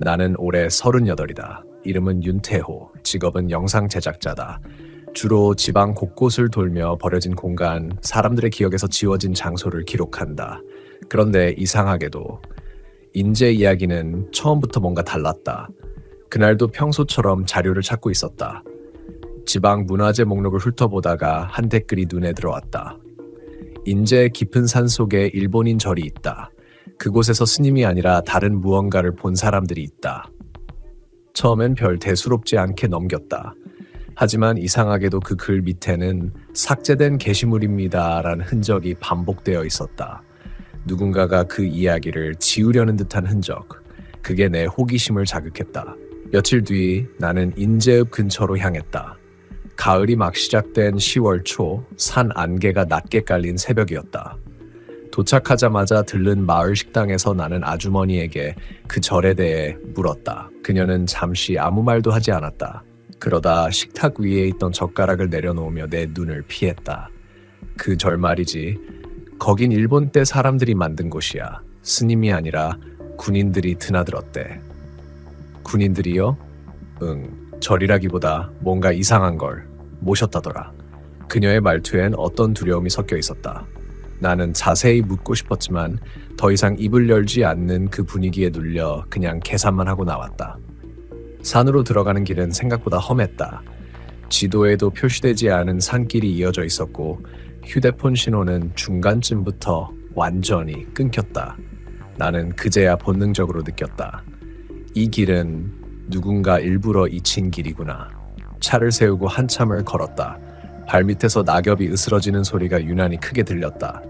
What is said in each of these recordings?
나는 올해 38이다. 이름은 윤태호, 직업은 영상 제작자다. 주로 지방 곳곳을 돌며 버려진 공간, 사람들의 기억에서 지워진 장소를 기록한다. 그런데 이상하게도 인제 이야기는 처음부터 뭔가 달랐다. 그날도 평소처럼 자료를 찾고 있었다. 지방 문화재 목록을 훑어보다가 한 댓글이 눈에 들어왔다. 인제 깊은 산 속에 일본인 절이 있다. 그곳에서 스님이 아니라 다른 무언가를 본 사람들이 있다. 처음엔 별 대수롭지 않게 넘겼다. 하지만 이상하게도 그 글 밑에는 삭제된 게시물입니다 라는 흔적이 반복되어 있었다. 누군가가 그 이야기를 지우려는 듯한 흔적. 그게 내 호기심을 자극했다. 며칠 뒤 나는 인제읍 근처로 향했다. 가을이 막 시작된 10월 초 산 안개가 낮게 깔린 새벽이었다. 도착하자마자 들른 마을 식당에서 나는 아주머니에게 그 절에 대해 물었다. 그녀는 잠시 아무 말도 하지 않았다. 그러다 식탁 위에 있던 젓가락을 내려놓으며 내 눈을 피했다. 그 절 말이지. 거긴 일본 때 사람들이 만든 곳이야. 스님이 아니라 군인들이 드나들었대. 군인들이요? 응. 절이라기보다 뭔가 이상한 걸 모셨다더라. 그녀의 말투엔 어떤 두려움이 섞여 있었다. 나는 자세히 묻고 싶었지만 더 이상 입을 열지 않는 그 분위기에 눌려 그냥 계산만 하고 나왔다. 산으로 들어가는 길은 생각보다 험했다. 지도에도 표시되지 않은 산길이 이어져 있었고 휴대폰 신호는 중간쯤부터 완전히 끊겼다. 나는 그제야 본능적으로 느꼈다. 이 길은 누군가 일부러 잊힌 길이구나. 차를 세우고 한참을 걸었다. 발밑에서 낙엽이 으스러지는 소리가 유난히 크게 들렸다.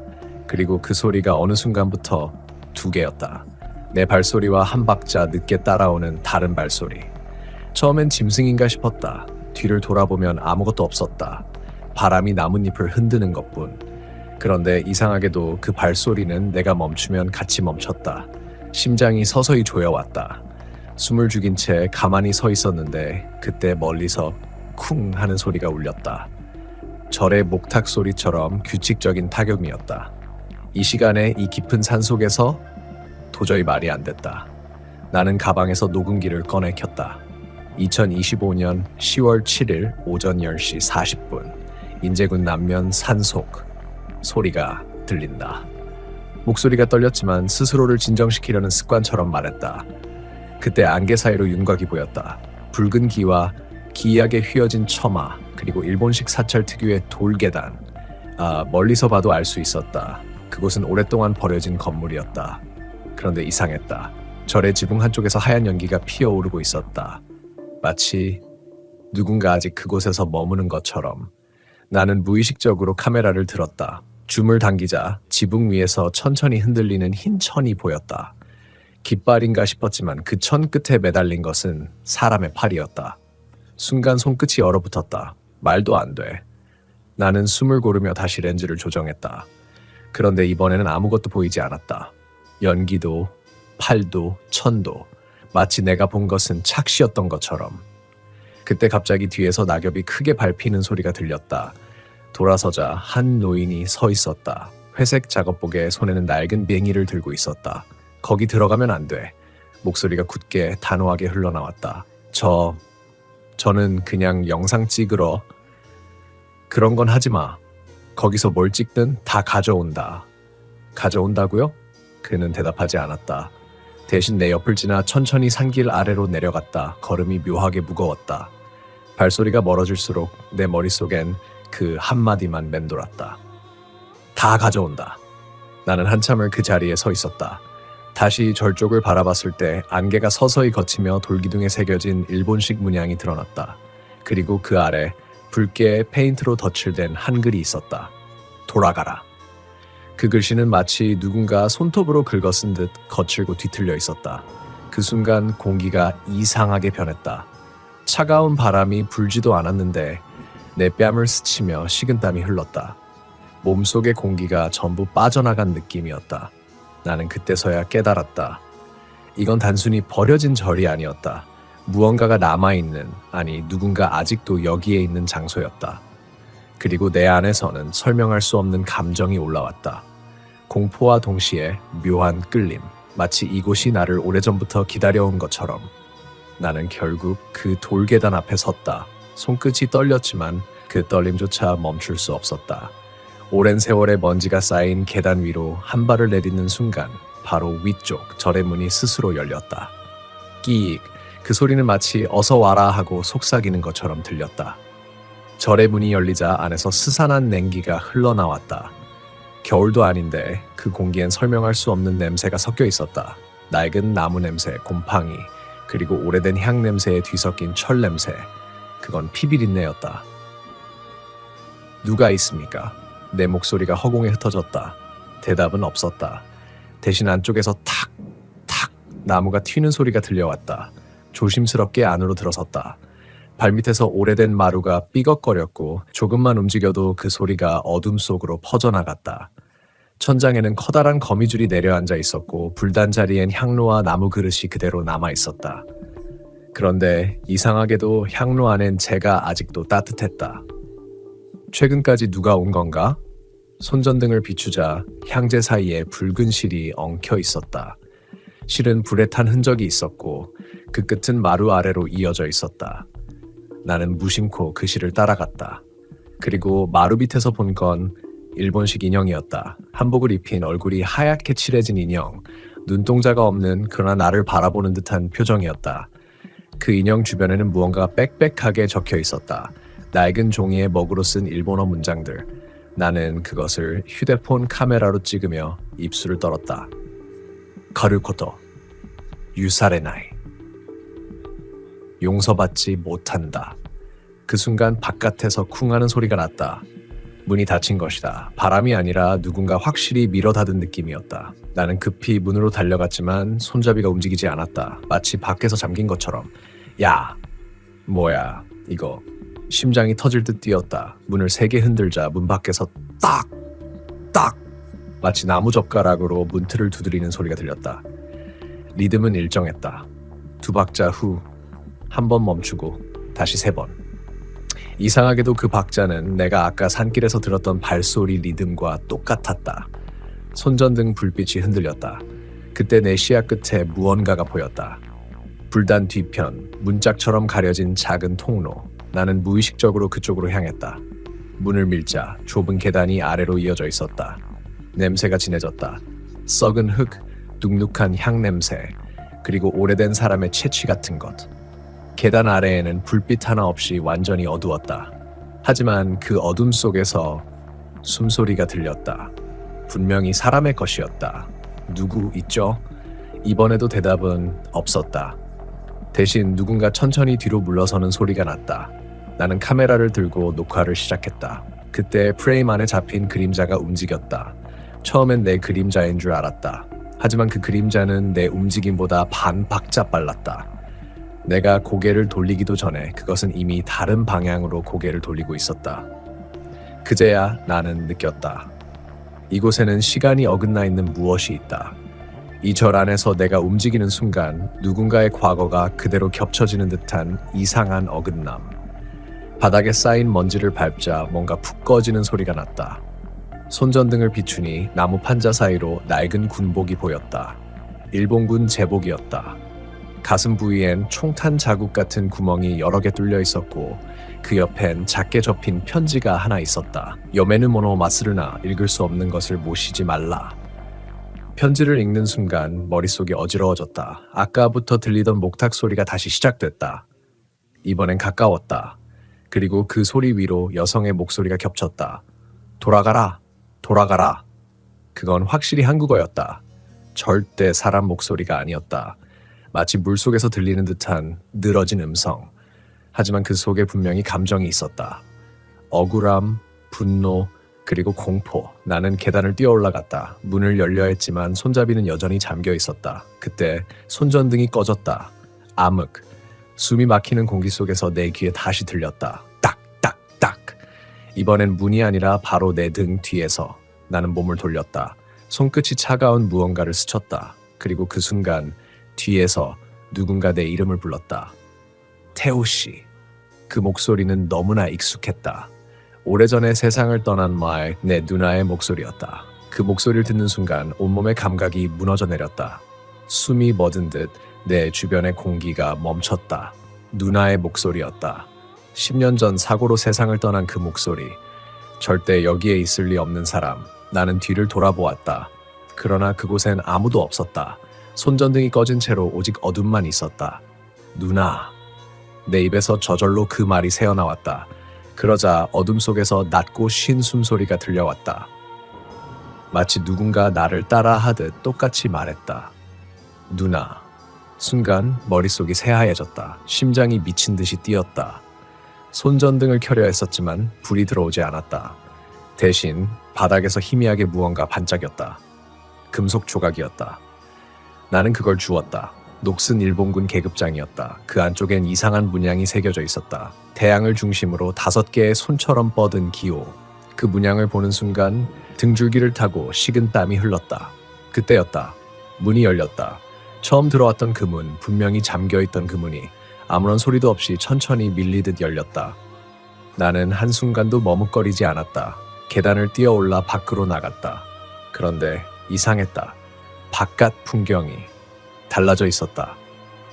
그리고 그 소리가 어느 순간부터 두 개였다. 내 발소리와 한 박자 늦게 따라오는 다른 발소리. 처음엔 짐승인가 싶었다. 뒤를 돌아보면 아무것도 없었다. 바람이 나뭇잎을 흔드는 것뿐. 그런데 이상하게도 그 발소리는 내가 멈추면 같이 멈췄다. 심장이 서서히 조여왔다. 숨을 죽인 채 가만히 서 있었는데 그때 멀리서 쿵 하는 소리가 울렸다. 절의 목탁 소리처럼 규칙적인 타격이었다. 이 시간에 이 깊은 산속에서 도저히 말이 안 됐다. 나는 가방에서 녹음기를 꺼내 켰다. 2025년 10월 7일 오전 10시 40분 인제군 남면 산속. 소리가 들린다. 목소리가 떨렸지만 스스로를 진정시키려는 습관처럼 말했다. 그때 안개 사이로 윤곽이 보였다. 붉은 기와 기이하게 휘어진 처마, 그리고 일본식 사찰 특유의 돌계단. 멀리서 봐도 알 수 있었다. 그곳은 오랫동안 버려진 건물이었다. 그런데 이상했다. 절의 지붕 한쪽에서 하얀 연기가 피어오르고 있었다. 마치 누군가 아직 그곳에서 머무는 것처럼. 나는 무의식적으로 카메라를 들었다. 줌을 당기자 지붕 위에서 천천히 흔들리는 흰 천이 보였다. 깃발인가 싶었지만 그 천 끝에 매달린 것은 사람의 팔이었다. 순간 손끝이 얼어붙었다. 말도 안 돼. 나는 숨을 고르며 다시 렌즈를 조정했다. 그런데 이번에는 아무것도 보이지 않았다. 연기도, 팔도, 천도. 마치 내가 본 것은 착시였던 것처럼. 그때 갑자기 뒤에서 낙엽이 크게 밟히는 소리가 들렸다. 돌아서자 한 노인이 서 있었다. 회색 작업복에 손에는 낡은 뱅이를 들고 있었다. 거기 들어가면 안 돼. 목소리가 굳게 단호하게 흘러나왔다. 저는 그냥 영상 찍으러. 그런 건 하지 마. 거기서 뭘 찍든 다 가져온다. 가져온다고요? 그는 대답하지 않았다. 대신 내 옆을 지나 천천히 산길 아래로 내려갔다. 걸음이 묘하게 무거웠다. 발소리가 멀어질수록 내 머릿속엔 그 한마디만 맴돌았다. 다 가져온다. 나는 한참을 그 자리에 서 있었다. 다시 절 쪽을 바라봤을 때 안개가 서서히 걷히며 돌기둥에 새겨진 일본식 문양이 드러났다. 그리고 그 아래 붉게 페인트로 덧칠된 한글이 있었다. 돌아가라. 그 글씨는 마치 누군가 손톱으로 긁어쓴 듯 거칠고 뒤틀려 있었다. 그 순간 공기가 이상하게 변했다. 차가운 바람이 불지도 않았는데 내 뺨을 스치며 식은땀이 흘렀다. 몸속의 공기가 전부 빠져나간 느낌이었다. 나는 그때서야 깨달았다. 이건 단순히 버려진 절이 아니었다. 무언가가 남아있는, 아니 누군가 아직도 여기에 있는 장소였다. 그리고 내 안에서는 설명할 수 없는 감정이 올라왔다. 공포와 동시에 묘한 끌림. 마치 이곳이 나를 오래전부터 기다려온 것처럼. 나는 결국 그 돌계단 앞에 섰다. 손끝이 떨렸지만 그 떨림조차 멈출 수 없었다. 오랜 세월의 먼지가 쌓인 계단 위로 한 발을 내딛는 순간 바로 위쪽 절의 문이 스스로 열렸다. 끼익, 그 소리는 마치 어서 와라 하고 속삭이는 것처럼 들렸다. 절의 문이 열리자 안에서 스산한 냉기가 흘러나왔다. 겨울도 아닌데 그 공기엔 설명할 수 없는 냄새가 섞여 있었다. 낡은 나무 냄새, 곰팡이, 그리고 오래된 향 냄새에 뒤섞인 철 냄새. 그건 피비린내였다. 누가 있습니까? 내 목소리가 허공에 흩어졌다. 대답은 없었다. 대신 안쪽에서 탁, 탁 나무가 튀는 소리가 들려왔다. 조심스럽게 안으로 들어섰다. 발밑에서 오래된 마루가 삐걱거렸고 조금만 움직여도 그 소리가 어둠 속으로 퍼져나갔다. 천장에는 커다란 거미줄이 내려앉아 있었고 불단 자리엔 향로와 나무 그릇이 그대로 남아 있었다. 그런데 이상하게도 향로 안엔 재가 아직도 따뜻했다. 최근까지 누가 온 건가? 손전등을 비추자 향재 사이에 붉은 실이 엉켜 있었다. 실은 불에 탄 흔적이 있었고 그 끝은 마루 아래로 이어져 있었다. 나는 무심코 그 실을 따라갔다. 그리고 마루 밑에서 본 건 일본식 인형이었다. 한복을 입힌 얼굴이 하얗게 칠해진 인형, 눈동자가 없는 그러나 나를 바라보는 듯한 표정이었다. 그 인형 주변에는 무언가가 빽빽하게 적혀 있었다. 낡은 종이에 먹으로 쓴 일본어 문장들. 나는 그것을 휴대폰 카메라로 찍으며 입술을 떨었다. 가르코토, 유사레나이. 용서받지 못한다. 그 순간 바깥에서 쿵 하는 소리가 났다. 문이 닫힌 것이다. 바람이 아니라 누군가 확실히 밀어 닫은 느낌이었다. 나는 급히 문으로 달려갔지만 손잡이가 움직이지 않았다. 마치 밖에서 잠긴 것처럼. 야, 뭐야 이거. 심장이 터질 듯 뛰었다. 문을 세게 흔들자 문 밖에서 딱! 딱! 마치 나무젓가락으로 문틀을 두드리는 소리가 들렸다. 리듬은 일정했다. 2박자 후 한 번 멈추고 다시 3번. 이상하게도 그 박자는 내가 아까 산길에서 들었던 발소리 리듬과 똑같았다. 손전등 불빛이 흔들렸다. 그때 내 시야 끝에 무언가가 보였다. 불단 뒤편, 문짝처럼 가려진 작은 통로. 나는 무의식적으로 그쪽으로 향했다. 문을 밀자 좁은 계단이 아래로 이어져 있었다. 냄새가 진해졌다. 썩은 흙, 눅눅한 향 냄새, 그리고 오래된 사람의 채취 같은 것. 계단 아래에는 불빛 하나 없이 완전히 어두웠다. 하지만 그 어둠 속에서 숨소리가 들렸다. 분명히 사람의 것이었다. 누구 있죠? 이번에도 대답은 없었다. 대신 누군가 천천히 뒤로 물러서는 소리가 났다. 나는 카메라를 들고 녹화를 시작했다. 그때 프레임 안에 잡힌 그림자가 움직였다. 처음엔 내 그림자인 줄 알았다. 하지만 그 그림자는 내 움직임보다 반 박자 빨랐다. 내가 고개를 돌리기도 전에 그것은 이미 다른 방향으로 고개를 돌리고 있었다. 그제야 나는 느꼈다. 이곳에는 시간이 어긋나 있는 무엇이 있다. 이 절 안에서 내가 움직이는 순간 누군가의 과거가 그대로 겹쳐지는 듯한 이상한 어긋남. 바닥에 쌓인 먼지를 밟자 뭔가 푹 꺼지는 소리가 났다. 손전등을 비추니 나무 판자 사이로 낡은 군복이 보였다. 일본군 제복이었다. 가슴 부위엔 총탄 자국 같은 구멍이 여러 개 뚫려 있었고 그 옆엔 작게 접힌 편지가 하나 있었다. 여메누 모노 마스르나, 읽을 수 없는 것을 모시지 말라. 편지를 읽는 순간 머릿속이 어지러워졌다. 아까부터 들리던 목탁 소리가 다시 시작됐다. 이번엔 가까웠다. 그리고 그 소리 위로 여성의 목소리가 겹쳤다. 돌아가라, 돌아가라. 그건 확실히 한국어였다. 절대 사람 목소리가 아니었다. 마치 물속에서 들리는 듯한 늘어진 음성. 하지만 그 속에 분명히 감정이 있었다. 억울함, 분노, 그리고 공포. 나는 계단을 뛰어 올라갔다. 문을 열려 했지만 손잡이는 여전히 잠겨 있었다. 그때 손전등이 꺼졌다. 암흑. 숨이 막히는 공기 속에서 내 귀에 다시 들렸다. 딱, 딱, 딱. 이번엔 문이 아니라 바로 내 등 뒤에서. 나는 몸을 돌렸다. 손끝이 차가운 무언가를 스쳤다. 그리고 그 순간 뒤에서 누군가 내 이름을 불렀다. 태호 씨. 그 목소리는 너무나 익숙했다. 오래전에 세상을 떠난 내 누나의 목소리였다. 그 목소리를 듣는 순간 온몸의 감각이 무너져 내렸다. 숨이 멎은 듯 내 주변의 공기가 멈췄다. 누나의 목소리였다. 10년 전 사고로 세상을 떠난 그 목소리. 절대 여기에 있을 리 없는 사람. 나는 뒤를 돌아보았다. 그러나 그곳엔 아무도 없었다. 손전등이 꺼진 채로 오직 어둠만 있었다. 누나. 내 입에서 저절로 그 말이 새어나왔다. 그러자 어둠 속에서 낮고 쉰 숨소리가 들려왔다. 마치 누군가 나를 따라 하듯 똑같이 말했다. 누나. 순간 머릿속이 새하얘졌다. 심장이 미친 듯이 뛰었다. 손전등을 켜려 했었지만 불이 들어오지 않았다. 대신 바닥에서 희미하게 무언가 반짝였다. 금속 조각이었다. 나는 그걸 주웠다. 녹슨 일본군 계급장이었다. 그 안쪽엔 이상한 문양이 새겨져 있었다. 태양을 중심으로 5개의 손처럼 뻗은 기호. 그 문양을 보는 순간 등줄기를 타고 식은 땀이 흘렀다. 그때였다. 문이 열렸다. 처음 들어왔던 그 문, 분명히 잠겨있던 그 문이 아무런 소리도 없이 천천히 밀리듯 열렸다. 나는 한순간도 머뭇거리지 않았다. 계단을 뛰어올라 밖으로 나갔다. 그런데 이상했다. 바깥 풍경이 달라져 있었다.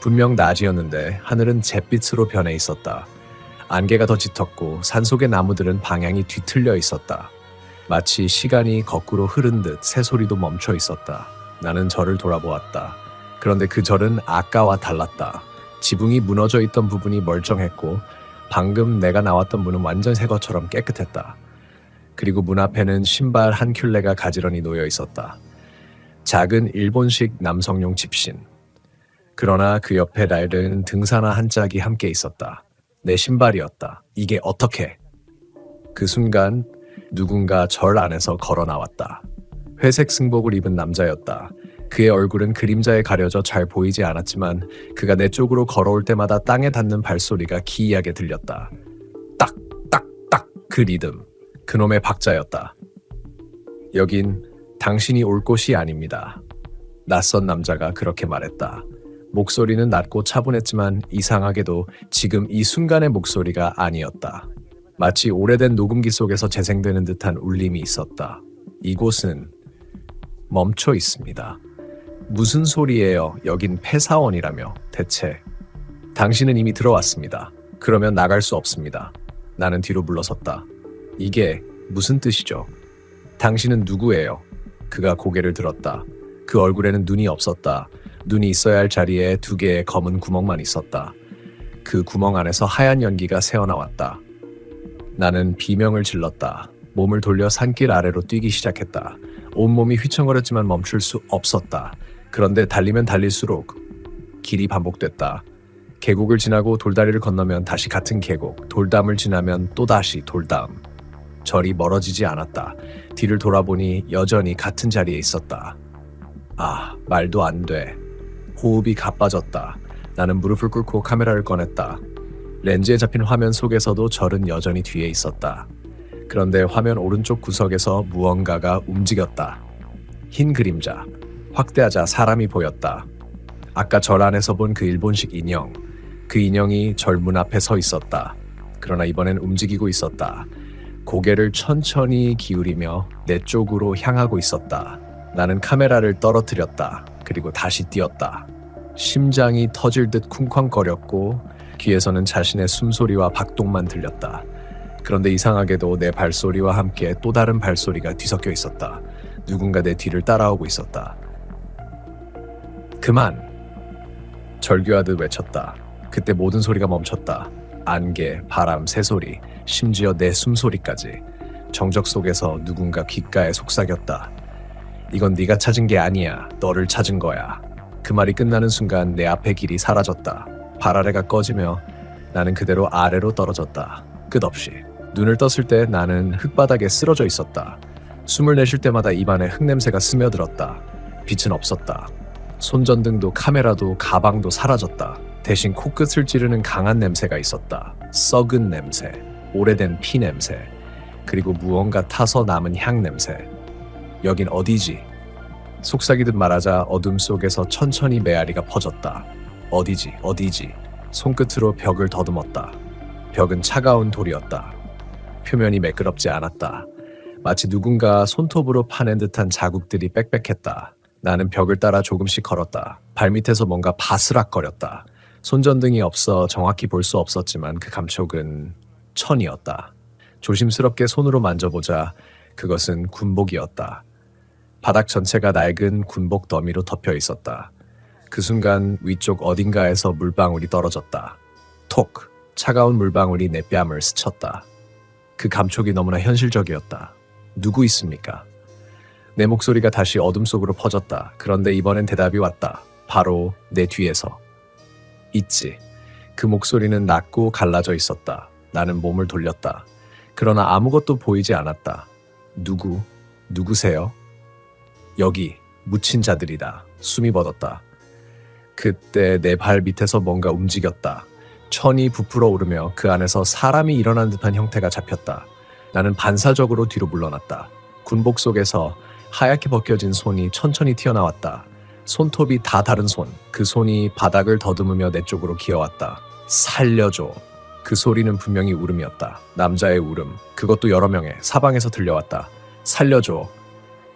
분명 낮이었는데 하늘은 잿빛으로 변해 있었다. 안개가 더 짙었고 산속의 나무들은 방향이 뒤틀려 있었다. 마치 시간이 거꾸로 흐른 듯 새소리도 멈춰 있었다. 나는 절을 돌아보았다. 그런데 그 절은 아까와 달랐다. 지붕이 무너져 있던 부분이 멀쩡했고 방금 내가 나왔던 문은 완전 새 것처럼 깨끗했다. 그리고 문 앞에는 신발 한 켤레가 가지런히 놓여 있었다. 작은 일본식 남성용 집신. 그러나 그 옆에 낡은 등산화 한 짝이 함께 있었다. 내 신발이었다. 이게 어떻게? 그 순간 누군가 절 안에서 걸어 나왔다. 회색 승복을 입은 남자였다. 그의 얼굴은 그림자에 가려져 잘 보이지 않았지만 그가 내 쪽으로 걸어올 때마다 땅에 닿는 발소리가 기이하게 들렸다. 딱, 딱, 딱 그 리듬. 그놈의 박자였다. 여긴 당신이 올 곳이 아닙니다. 낯선 남자가 그렇게 말했다. 목소리는 낮고 차분했지만 이상하게도 지금 이 순간의 목소리가 아니었다. 마치 오래된 녹음기 속에서 재생되는 듯한 울림이 있었다. 이곳은 멈춰 있습니다. 무슨 소리예요? 여긴 폐사원이라며. 대체. 당신은 이미 들어왔습니다. 그러면 나갈 수 없습니다. 나는 뒤로 물러섰다. 이게 무슨 뜻이죠? 당신은 누구예요? 그가 고개를 들었다. 그 얼굴에는 눈이 없었다. 눈이 있어야 할 자리에 2개의 검은 구멍만 있었다. 그 구멍 안에서 하얀 연기가 새어나왔다. 나는 비명을 질렀다. 몸을 돌려 산길 아래로 뛰기 시작했다. 온몸이 휘청거렸지만 멈출 수 없었다. 그런데 달리면 달릴수록 길이 반복됐다. 계곡을 지나고 돌다리를 건너면 다시 같은 계곡, 돌담을 지나면 또다시 돌담. 절이 멀어지지 않았다. 뒤를 돌아보니 여전히 같은 자리에 있었다. 아, 말도 안 돼. 호흡이 가빠졌다. 나는 무릎을 꿇고 카메라를 꺼냈다. 렌즈에 잡힌 화면 속에서도 절은 여전히 뒤에 있었다. 그런데 화면 오른쪽 구석에서 무언가가 움직였다. 흰 그림자. 확대하자 사람이 보였다. 아까 절 안에서 본 그 일본식 인형. 그 인형이 절 문 앞에 서 있었다. 그러나 이번엔 움직이고 있었다. 고개를 천천히 기울이며 내 쪽으로 향하고 있었다. 나는 카메라를 떨어뜨렸다. 그리고 다시 뛰었다. 심장이 터질 듯 쿵쾅거렸고 귀에서는 자신의 숨소리와 박동만 들렸다. 그런데 이상하게도 내 발소리와 함께 또 다른 발소리가 뒤섞여 있었다. 누군가 내 뒤를 따라오고 있었다. 그만! 절규하듯 외쳤다. 그때 모든 소리가 멈췄다. 안개, 바람, 새소리, 심지어 내 숨소리까지. 정적 속에서 누군가 귓가에 속삭였다. 이건 네가 찾은 게 아니야. 너를 찾은 거야. 그 말이 끝나는 순간 내 앞의 길이 사라졌다. 발 아래가 꺼지며 나는 그대로 아래로 떨어졌다. 끝없이. 눈을 떴을 때 나는 흙바닥에 쓰러져 있었다. 숨을 내쉴 때마다 입안에 흙냄새가 스며들었다. 빛은 없었다. 손전등도 카메라도 가방도 사라졌다. 대신 코끝을 찌르는 강한 냄새가 있었다. 썩은 냄새, 오래된 피 냄새, 그리고 무언가 타서 남은 향 냄새. 여긴 어디지? 속삭이듯 말하자 어둠 속에서 천천히 메아리가 퍼졌다. 어디지? 어디지? 손끝으로 벽을 더듬었다. 벽은 차가운 돌이었다. 표면이 매끄럽지 않았다. 마치 누군가 손톱으로 파낸 듯한 자국들이 빽빽했다. 나는 벽을 따라 조금씩 걸었다. 발밑에서 뭔가 바스락거렸다. 손전등이 없어 정확히 볼 수 없었지만 그 감촉은 천이었다. 조심스럽게 손으로 만져보자 그것은 군복이었다. 바닥 전체가 낡은 군복 더미로 덮여 있었다. 그 순간 위쪽 어딘가에서 물방울이 떨어졌다. 톡! 차가운 물방울이 내 뺨을 스쳤다. 그 감촉이 너무나 현실적이었다. 누구 있습니까? 내 목소리가 다시 어둠 속으로 퍼졌다. 그런데 이번엔 대답이 왔다. 바로 내 뒤에서. 있지. 그 목소리는 낮고 갈라져 있었다. 나는 몸을 돌렸다. 그러나 아무것도 보이지 않았다. 누구세요? 여기 묻힌 자들이다. 숨이 멎었다. 그때 내 발 밑에서 뭔가 움직였다. 천이 부풀어 오르며 그 안에서 사람이 일어난 듯한 형태가 잡혔다. 나는 반사적으로 뒤로 물러났다. 군복 속에서 하얗게 벗겨진 손이 천천히 튀어나왔다. 손톱이 다 다른 손. 그 손이 바닥을 더듬으며 내 쪽으로 기어왔다. 살려줘. 그 소리는 분명히 울음이었다. 남자의 울음. 그것도 여러 명의 사방에서 들려왔다. 살려줘.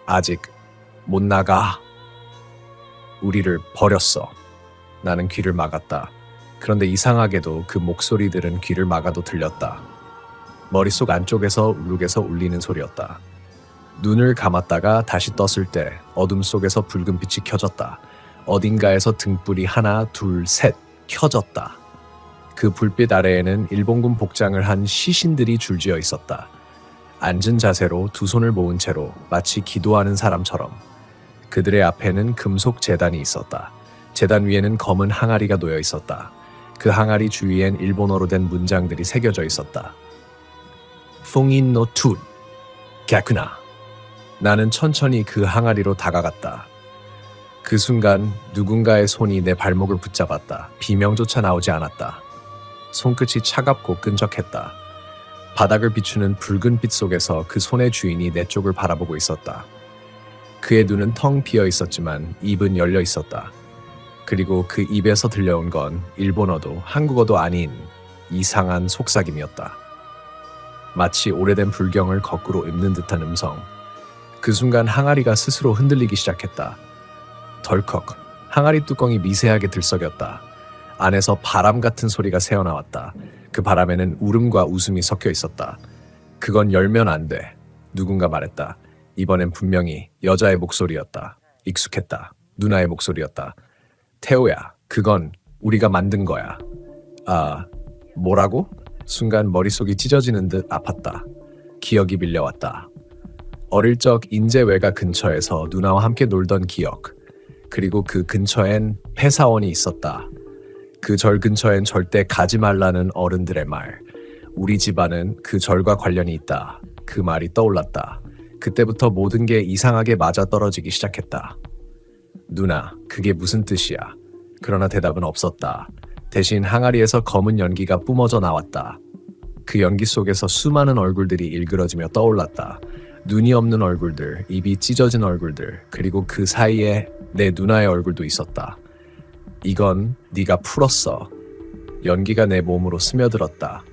아직 못 나가. 우리를 버렸어. 나는 귀를 막았다. 그런데 이상하게도 그 목소리들은 귀를 막아도 들렸다. 머릿속 안쪽에서 울룩에서 울리는 소리였다. 눈을 감았다가 다시 떴을 때 어둠 속에서 붉은 빛이 켜졌다. 어딘가에서 등불이 하나, 둘, 셋 켜졌다. 그 불빛 아래에는 일본군 복장을 한 시신들이 줄지어 있었다. 앉은 자세로 두 손을 모은 채로 마치 기도하는 사람처럼. 그들의 앞에는 금속 제단이 있었다. 제단 위에는 검은 항아리가 놓여 있었다. 그 항아리 주위엔 일본어로 된 문장들이 새겨져 있었다. 풍인 노 투, 갸쿠나. 나는 천천히 그 항아리로 다가갔다. 그 순간 누군가의 손이 내 발목을 붙잡았다. 비명조차 나오지 않았다. 손끝이 차갑고 끈적했다. 바닥을 비추는 붉은 빛 속에서 그 손의 주인이 내 쪽을 바라보고 있었다. 그의 눈은 텅 비어 있었지만 입은 열려 있었다. 그리고 그 입에서 들려온 건 일본어도 한국어도 아닌 이상한 속삭임이었다. 마치 오래된 불경을 거꾸로 읊는 듯한 음성. 그 순간 항아리가 스스로 흔들리기 시작했다. 덜컥 항아리 뚜껑이 미세하게 들썩였다. 안에서 바람 같은 소리가 새어나왔다. 그 바람에는 울음과 웃음이 섞여 있었다. 그건 열면 안 돼. 누군가 말했다. 이번엔 분명히 여자의 목소리였다. 익숙했다. 누나의 목소리였다. 태호야, 그건 우리가 만든 거야. 아, 뭐라고? 순간 머릿속이 찢어지는 듯 아팠다. 기억이 밀려왔다. 어릴 적 인제외가 근처에서 누나와 함께 놀던 기억. 그리고 그 근처엔 폐사원이 있었다. 그 절 근처엔 절대 가지 말라는 어른들의 말. 우리 집안은 그 절과 관련이 있다. 그 말이 떠올랐다. 그때부터 모든 게 이상하게 맞아떨어지기 시작했다. 누나, 그게 무슨 뜻이야? 그러나 대답은 없었다. 대신 항아리에서 검은 연기가 뿜어져 나왔다. 그 연기 속에서 수많은 얼굴들이 일그러지며 떠올랐다. 눈이 없는 얼굴들, 입이 찢어진 얼굴들, 그리고 그 사이에 내 누나의 얼굴도 있었다. 이건 네가 풀었어. 연기가 내 몸으로 스며들었다.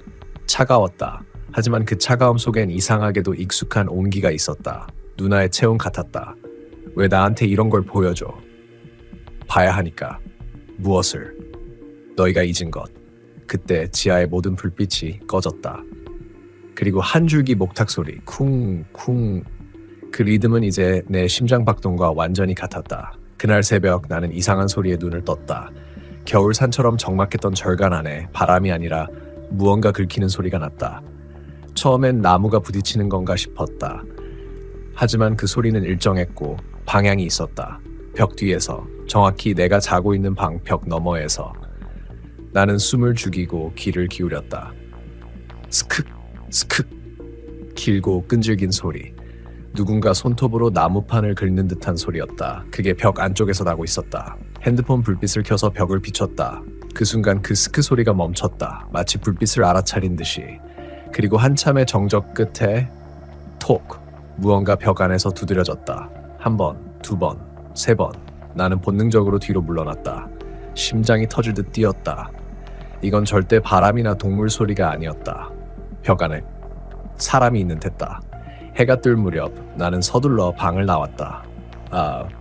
차가웠다. 하지만 그 차가움 속엔 이상하게도 익숙한 온기가 있었다. 누나의 체온 같았다. 왜 나한테 이런 걸 보여줘? 봐야 하니까. 무엇을? 너희가 잊은 것. 그때 지하의 모든 불빛이 꺼졌다. 그리고 한 줄기 목탁 소리, 쿵쿵. 그 리듬은 이제 내 심장박동과 완전히 같았다. 그날 새벽 나는 이상한 소리에 눈을 떴다. 겨울 산처럼 적막했던 절간 안에 바람이 아니라 무언가 긁히는 소리가 났다. 처음엔 나무가 부딪히는 건가 싶었다. 하지만 그 소리는 일정했고 방향이 있었다. 벽 뒤에서, 정확히 내가 자고 있는 방 벽 너머에서. 나는 숨을 죽이고 귀를 기울였다. 스크, 스크. 길고 끈질긴 소리. 누군가 손톱으로 나무판을 긁는 듯한 소리였다. 그게 벽 안쪽에서 나고 있었다. 핸드폰 불빛을 켜서 벽을 비췄다. 그 순간 그 스크 소리가 멈췄다. 마치 불빛을 알아차린 듯이. 그리고 한참의 정적 끝에 톡! 무언가 벽 안에서 두드려졌다. 한 번, 두 번, 세 번. 나는 본능적으로 뒤로 물러났다. 심장이 터질 듯 뛰었다. 이건 절대 바람이나 동물 소리가 아니었다. 벽 안에 사람이 있는 듯다. 해가 뜰 무렵 나는 서둘러 방을 나왔다.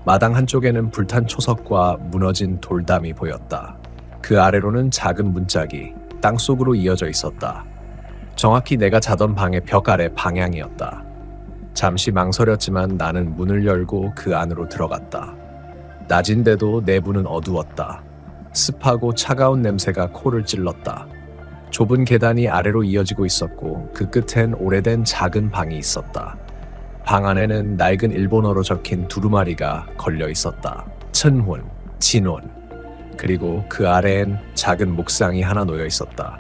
마당 한쪽에는 불탄 초석과 무너진 돌담이 보였다. 그 아래로는 작은 문짝이 땅속으로 이어져 있었다. 정확히 내가 자던 방의 벽 아래 방향이었다. 잠시 망설였지만 나는 문을 열고 그 안으로 들어갔다. 낮인데도 내부는 어두웠다. 습하고 차가운 냄새가 코를 찔렀다. 좁은 계단이 아래로 이어지고 있었고 그 끝엔 오래된 작은 방이 있었다. 방 안에는 낡은 일본어로 적힌 두루마리가 걸려 있었다. 천혼, 진혼. 그리고 그 아래엔 작은 목상이 하나 놓여 있었다.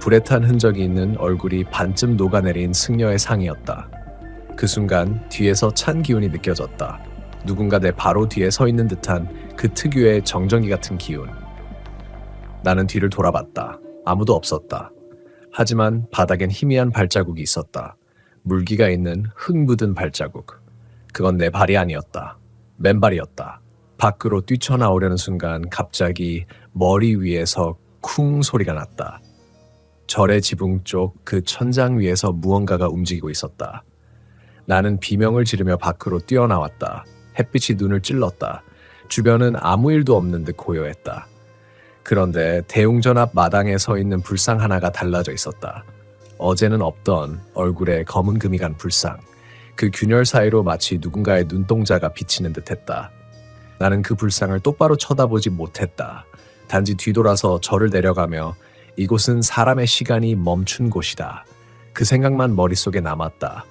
불에 탄 흔적이 있는 얼굴이 반쯤 녹아내린 승려의 상이었다. 그 순간 뒤에서 찬 기운이 느껴졌다. 누군가 내 바로 뒤에 서 있는 듯한 그 특유의 정전기 같은 기운. 나는 뒤를 돌아봤다. 아무도 없었다. 하지만 바닥엔 희미한 발자국이 있었다. 물기가 있는 흙 묻은 발자국. 그건 내 발이 아니었다. 맨발이었다. 밖으로 뛰쳐나오려는 순간 갑자기 머리 위에서 쿵 소리가 났다. 절의 지붕 쪽 그 천장 위에서 무언가가 움직이고 있었다. 나는 비명을 지르며 밖으로 뛰어나왔다. 햇빛이 눈을 찔렀다. 주변은 아무 일도 없는 듯 고요했다. 그런데 대웅전 앞 마당에 서 있는 불상 하나가 달라져 있었다. 어제는 없던 얼굴에 검은 금이 간 불상. 그 균열 사이로 마치 누군가의 눈동자가 비치는 듯했다. 나는 그 불상을 똑바로 쳐다보지 못했다. 단지 뒤돌아서 절을 내려가며 이곳은 사람의 시간이 멈춘 곳이다. 그 생각만 머릿속에 남았다.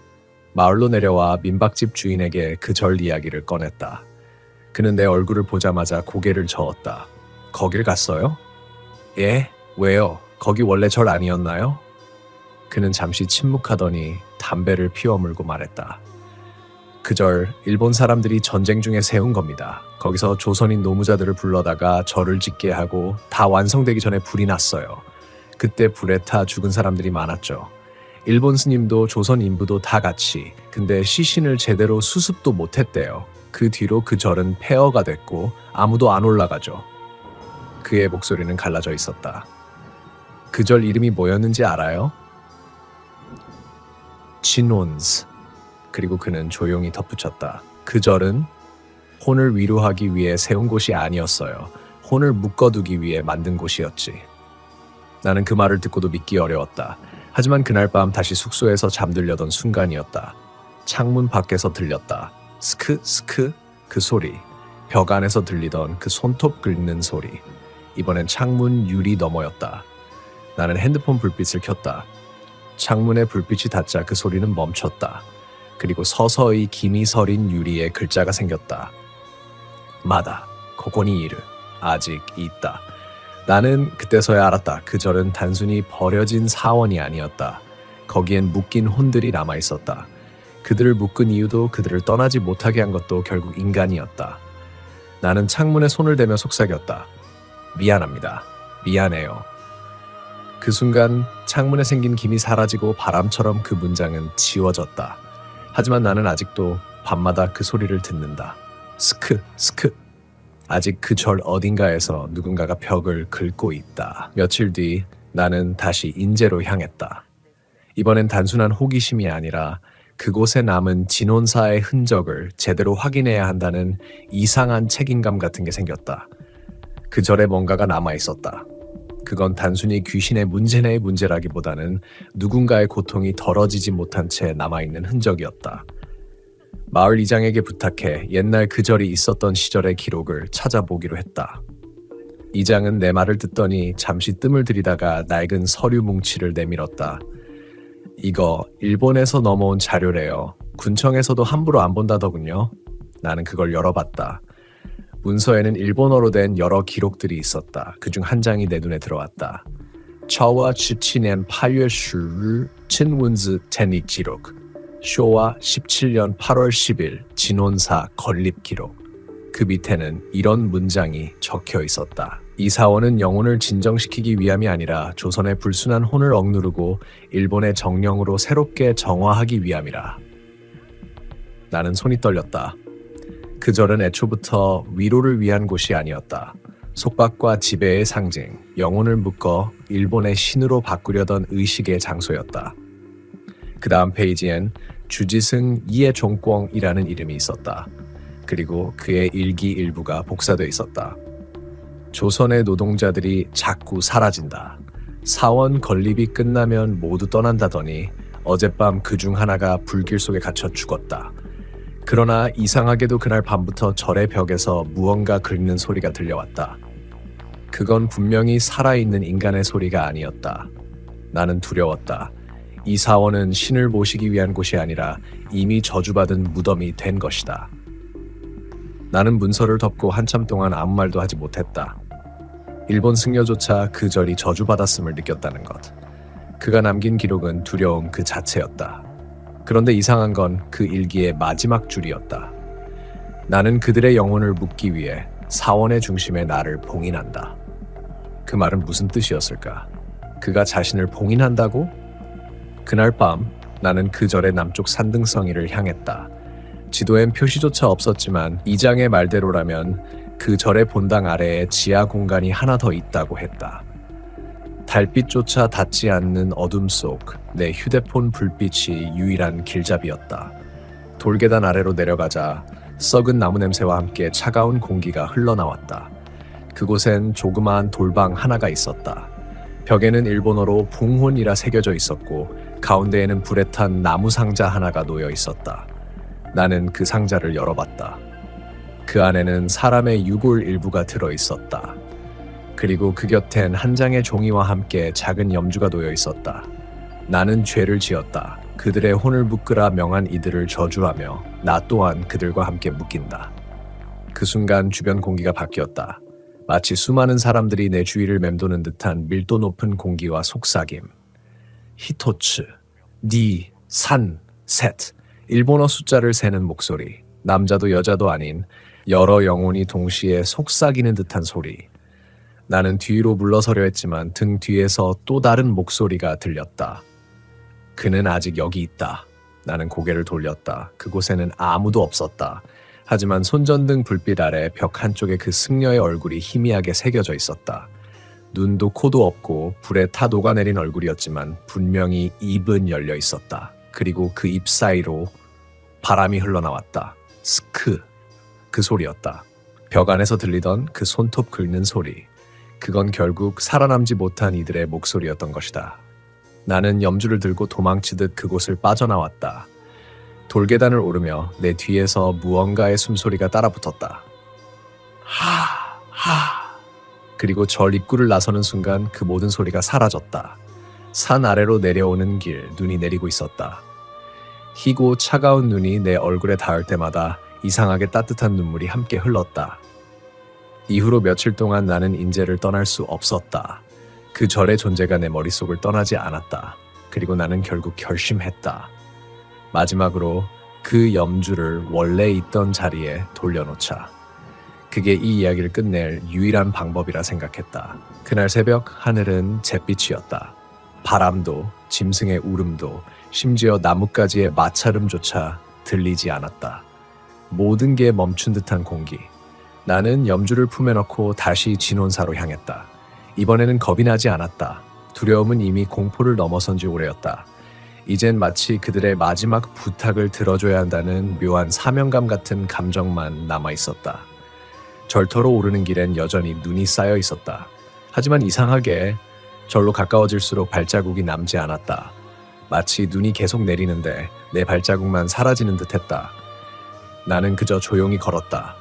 마을로 내려와 민박집 주인에게 그 절 이야기를 꺼냈다. 그는 내 얼굴을 보자마자 고개를 저었다. 거길 갔어요? 예? 왜요? 거기 원래 절 아니었나요? 그는 잠시 침묵하더니 담배를 피워 물고 말했다. 그 절 일본 사람들이 전쟁 중에 세운 겁니다. 거기서 조선인 노무자들을 불러다가 절을 짓게 하고 다 완성되기 전에 불이 났어요. 그때 불에 타 죽은 사람들이 많았죠. 일본 스님도 조선 인부도 다 같이. 근데 시신을 제대로 수습도 못했대요. 그 뒤로 그 절은 폐허가 됐고 아무도 안 올라가죠. 그의 목소리는 갈라져 있었다. 그 절 이름이 뭐였는지 알아요? 진혼스. 그리고 그는 조용히 덧붙였다. 그 절은 혼을 위로하기 위해 세운 곳이 아니었어요. 혼을 묶어두기 위해 만든 곳이었지. 나는 그 말을 듣고도 믿기 어려웠다. 하지만 그날 밤 다시 숙소에서 잠들려던 순간이었다. 창문 밖에서 들렸다. 스크 스크 그 소리. 벽 안에서 들리던 그 손톱 긁는 소리. 이번엔 창문 유리 너머였다. 나는 핸드폰 불빛을 켰다. 창문에 불빛이 닿자 그 소리는 멈췄다. 그리고 서서히 김이 서린 유리에 글자가 생겼다. 마다 코코니 이르 아직 있다. 나는 그때서야 알았다. 그 절은 단순히 버려진 사원이 아니었다. 거기엔 묶인 혼들이 남아있었다. 그들을 묶은 이유도 그들을 떠나지 못하게 한 것도 결국 인간이었다. 나는 창문에 손을 대며 속삭였다. 미안합니다. 미안해요. 그 순간 창문에 생긴 김이 사라지고 바람처럼 그 문장은 지워졌다. 하지만 나는 아직도 밤마다 그 소리를 듣는다. 스크 스크. 아직 그 절 어딘가에서 누군가가 벽을 긁고 있다. 며칠 뒤 나는 다시 인제로 향했다. 이번엔 단순한 호기심이 아니라 그곳에 남은 진혼사의 흔적을 제대로 확인해야 한다는 이상한 책임감 같은 게 생겼다. 그 절에 뭔가가 남아있었다. 그건 단순히 귀신의 문제내의 문제라기보다는 누군가의 고통이 덜어지지 못한 채 남아있는 흔적이었다. 마을 이장에게 부탁해 옛날 그 절이 있었던 시절의 기록을 찾아보기로 했다. 이장은 내 말을 듣더니 잠시 뜸을 들이다가 낡은 서류 뭉치를 내밀었다. 이거 일본에서 넘어온 자료래요. 군청에서도 함부로 안 본다더군요. 나는 그걸 열어봤다. 문서에는 일본어로 된 여러 기록들이 있었다. 그중 한 장이 내 눈에 들어왔다. 처와 17년 8월 10일 친문즈 테닉 기록. 쇼와 17년 8월 10일 진혼사 건립 기록. 그 밑에는 이런 문장이 적혀 있었다. 이 사원은 영혼을 진정시키기 위함이 아니라 조선의 불순한 혼을 억누르고 일본의 정령으로 새롭게 정화하기 위함이라. 나는 손이 떨렸다. 그 절은 애초부터 위로를 위한 곳이 아니었다. 속박과 지배의 상징, 영혼을 묶어 일본의 신으로 바꾸려던 의식의 장소였다. 그 다음 페이지엔 주지승 이해종권이라는 이름이 있었다. 그리고 그의 일기일부가 복사돼 있었다. 조선의 노동자들이 자꾸 사라진다. 사원 건립이 끝나면 모두 떠난다더니 어젯밤 그중 하나가 불길 속에 갇혀 죽었다. 그러나 이상하게도 그날 밤부터 절의 벽에서 무언가 긁는 소리가 들려왔다. 그건 분명히 살아있는 인간의 소리가 아니었다. 나는 두려웠다. 이 사원은 신을 모시기 위한 곳이 아니라 이미 저주받은 무덤이 된 것이다. 나는 문서를 덮고 한참 동안 아무 말도 하지 못했다. 일본 승려조차 그 절이 저주받았음을 느꼈다는 것. 그가 남긴 기록은 두려움 그 자체였다. 그런데 이상한 건 그 일기의 마지막 줄이었다. 나는 그들의 영혼을 묻기 위해 사원의 중심에 나를 봉인한다. 그 말은 무슨 뜻이었을까? 그가 자신을 봉인한다고? 그날 밤 나는 그 절의 남쪽 산등성이를 향했다. 지도엔 표시조차 없었지만 이장의 말대로라면 그 절의 본당 아래에 지하 공간이 하나 더 있다고 했다. 달빛조차 닿지 않는 어둠 속 내 휴대폰 불빛이 유일한 길잡이였다. 돌계단 아래로 내려가자 썩은 나무 냄새와 함께 차가운 공기가 흘러나왔다. 그곳엔 조그마한 돌방 하나가 있었다. 벽에는 일본어로 봉혼이라 새겨져 있었고 가운데에는 불에 탄 나무 상자 하나가 놓여 있었다. 나는 그 상자를 열어봤다. 그 안에는 사람의 유골 일부가 들어 있었다. 그리고 그 곁엔 한 장의 종이와 함께 작은 염주가 놓여 있었다. 나는 죄를 지었다. 그들의 혼을 묶으라 명한 이들을 저주하며 나 또한 그들과 함께 묶인다. 그 순간 주변 공기가 바뀌었다. 마치 수많은 사람들이 내 주위를 맴도는 듯한 밀도 높은 공기와 속삭임. 히토츠, 니, 산, 셋. 일본어 숫자를 세는 목소리. 남자도 여자도 아닌 여러 영혼이 동시에 속삭이는 듯한 소리. 나는 뒤로 물러서려 했지만 등 뒤에서 또 다른 목소리가 들렸다. 그는 아직 여기 있다. 나는 고개를 돌렸다. 그곳에는 아무도 없었다. 하지만 손전등 불빛 아래 벽 한쪽에 그 승려의 얼굴이 희미하게 새겨져 있었다. 눈도 코도 없고 불에 타 녹아내린 얼굴이었지만 분명히 입은 열려 있었다. 그리고 그 입 사이로 바람이 흘러나왔다. 스크. 그 소리였다. 벽 안에서 들리던 그 손톱 긁는 소리. 그건 결국 살아남지 못한 이들의 목소리였던 것이다. 나는 염주를 들고 도망치듯 그곳을 빠져나왔다. 돌계단을 오르며 내 뒤에서 무언가의 숨소리가 따라붙었다. 하. 그리고 절 입구를 나서는 순간 그 모든 소리가 사라졌다. 산 아래로 내려오는 길, 눈이 내리고 있었다. 희고 차가운 눈이 내 얼굴에 닿을 때마다 이상하게 따뜻한 눈물이 함께 흘렀다. 이후로 며칠 동안 나는 인제를 떠날 수 없었다. 그 절의 존재가 내 머릿속을 떠나지 않았다. 그리고 나는 결국 결심했다. 마지막으로 그 염주를 원래 있던 자리에 돌려놓자. 그게 이 이야기를 끝낼 유일한 방법이라 생각했다. 그날 새벽 하늘은 잿빛이었다. 바람도 짐승의 울음도 심지어 나뭇가지의 마찰음조차 들리지 않았다. 모든 게 멈춘 듯한 공기. 나는 염주를 품에 넣고 다시 진혼사로 향했다. 이번에는 겁이 나지 않았다. 두려움은 이미 공포를 넘어선 지 오래였다. 이젠 마치 그들의 마지막 부탁을 들어줘야 한다는 묘한 사명감 같은 감정만 남아있었다. 절터로 오르는 길엔 여전히 눈이 쌓여 있었다. 하지만 이상하게 절로 가까워질수록 발자국이 남지 않았다. 마치 눈이 계속 내리는데 내 발자국만 사라지는 듯했다. 나는 그저 조용히 걸었다.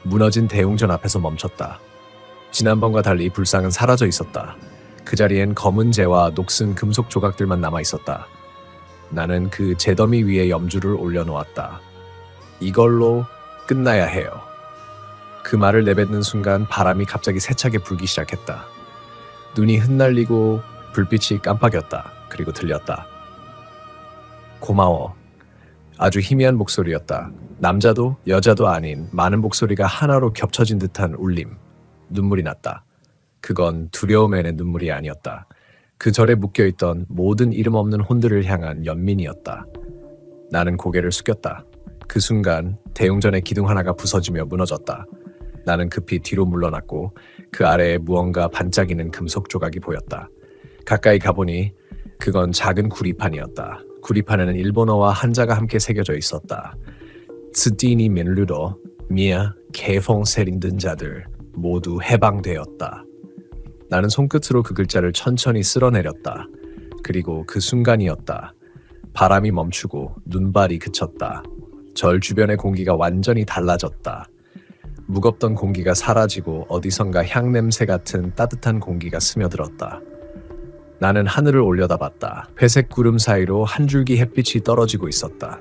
무너진 대웅전 앞에서 멈췄다. 지난번과 달리 불상은 사라져 있었다. 그 자리엔 검은 재와 녹슨 금속 조각들만 남아 있었다. 나는 그 재더미 위에 염주를 올려놓았다. 이걸로 끝나야 해요. 그 말을 내뱉는 순간 바람이 갑자기 세차게 불기 시작했다. 눈이 흩날리고 불빛이 깜빡였다. 그리고 들렸다. 고마워. 아주 희미한 목소리였다. 남자도 여자도 아닌 많은 목소리가 하나로 겹쳐진 듯한 울림. 눈물이 났다. 그건 두려움의 눈물이 아니었다. 그 절에 묶여있던 모든 이름 없는 혼들을 향한 연민이었다. 나는 고개를 숙였다. 그 순간 대웅전의 기둥 하나가 부서지며 무너졌다. 나는 급히 뒤로 물러났고 그 아래에 무언가 반짝이는 금속 조각이 보였다. 가까이 가보니 그건 작은 구리판이었다. 구리판에는 일본어와 한자가 함께 새겨져 있었다. 스티니 민루도 미아, 개펑 세린든 자들 모두 해방되었다. 나는 손끝으로 그 글자를 천천히 쓸어내렸다. 그리고 그 순간이었다. 바람이 멈추고 눈발이 그쳤다. 절 주변의 공기가 완전히 달라졌다. 무겁던 공기가 사라지고 어디선가 향냄새 같은 따뜻한 공기가 스며들었다. 나는 하늘을 올려다봤다. 회색 구름 사이로 한 줄기 햇빛이 떨어지고 있었다.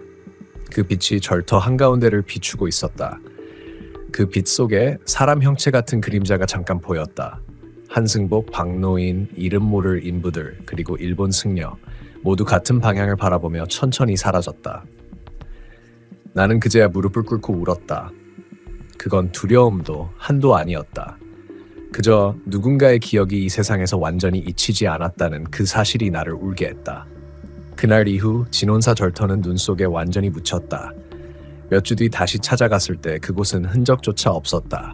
그 빛이 절터 한가운데를 비추고 있었다. 그 빛 속에 사람 형체 같은 그림자가 잠깐 보였다. 한승복, 박노인, 이름 모를 인부들, 그리고 일본 승려 모두 같은 방향을 바라보며 천천히 사라졌다. 나는 그제야 무릎을 꿇고 울었다. 그건 두려움도 한도 아니었다. 그저 누군가의 기억이 이 세상에서 완전히 잊히지 않았다는 그 사실이 나를 울게 했다. 그날 이후 진원사 절터는 눈 속에 완전히 묻혔다. 몇 주 뒤 다시 찾아갔을 때 그곳은 흔적조차 없었다.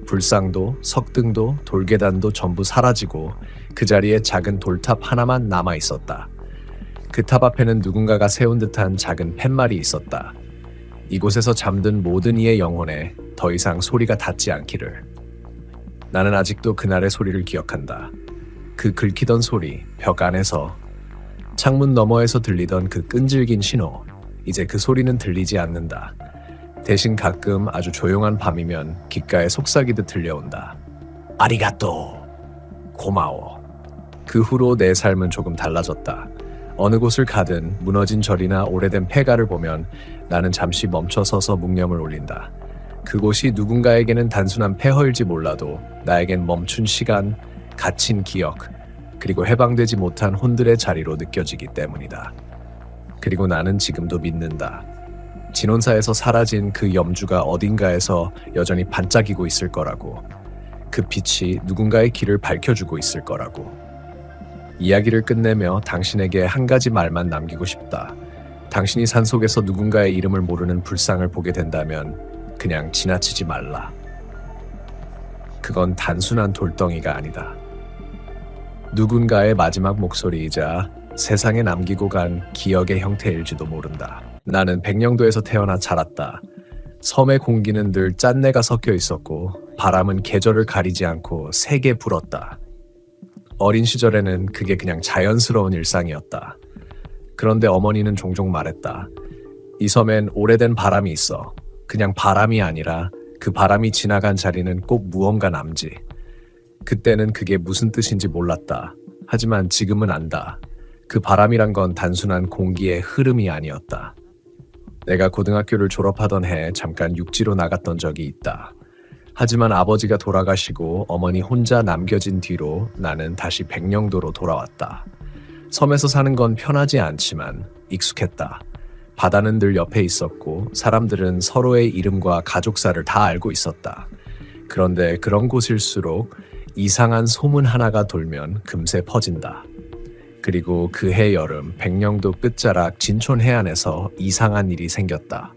불상도 석등도 돌계단도 전부 사라지고 그 자리에 작은 돌탑 하나만 남아 있었다. 그 탑 앞에는 누군가가 세운 듯한 작은 팻말이 있었다. 이곳에서 잠든 모든 이의 영혼에 더 이상 소리가 닿지 않기를. 나는 아직도 그날의 소리를 기억한다. 그 긁히던 소리, 벽 안에서, 창문 너머에서 들리던 그 끈질긴 신호. 이제 그 소리는 들리지 않는다. 대신 가끔 아주 조용한 밤이면 귓가에 속삭이듯 들려온다. 아리가또, 고마워. 그 후로 내 삶은 조금 달라졌다. 어느 곳을 가든 무너진 절이나 오래된 폐가를 보면 나는 잠시 멈춰서서 묵념을 올린다. 그곳이 누군가에게는 단순한 폐허일지 몰라도 나에겐 멈춘 시간, 갇힌 기억, 그리고 해방되지 못한 혼들의 자리로 느껴지기 때문이다. 그리고 나는 지금도 믿는다. 진원사에서 사라진 그 염주가 어딘가에서 여전히 반짝이고 있을 거라고. 그 빛이 누군가의 길을 밝혀주고 있을 거라고. 이야기를 끝내며 당신에게 한 가지 말만 남기고 싶다. 당신이 산속에서 누군가의 이름을 모르는 불상을 보게 된다면 그냥 지나치지 말라. 그건 단순한 돌덩이가 아니다. 누군가의 마지막 목소리이자 세상에 남기고 간 기억의 형태일지도 모른다. 나는 백령도에서 태어나 자랐다. 섬의 공기는 늘 짠내가 섞여 있었고 바람은 계절을 가리지 않고 세게 불었다. 어린 시절에는 그게 그냥 자연스러운 일상이었다. 그런데 어머니는 종종 말했다. 이 섬엔 오래된 바람이 있어. 그냥 바람이 아니라 그 바람이 지나간 자리는 꼭 무언가 남지. 그때는 그게 무슨 뜻인지 몰랐다. 하지만 지금은 안다. 그 바람이란 건 단순한 공기의 흐름이 아니었다. 내가 고등학교를 졸업하던 해에 잠깐 육지로 나갔던 적이 있다. 하지만 아버지가 돌아가시고 어머니 혼자 남겨진 뒤로 나는 다시 백령도로 돌아왔다. 섬에서 사는 건 편하지 않지만 익숙했다. 바다는 늘 옆에 있었고 사람들은 서로의 이름과 가족사를 다 알고 있었다. 그런데 그런 곳일수록 이상한 소문 하나가 돌면 금세 퍼진다. 그리고 그해 여름 백령도 끝자락 진촌 해안에서 이상한 일이 생겼다.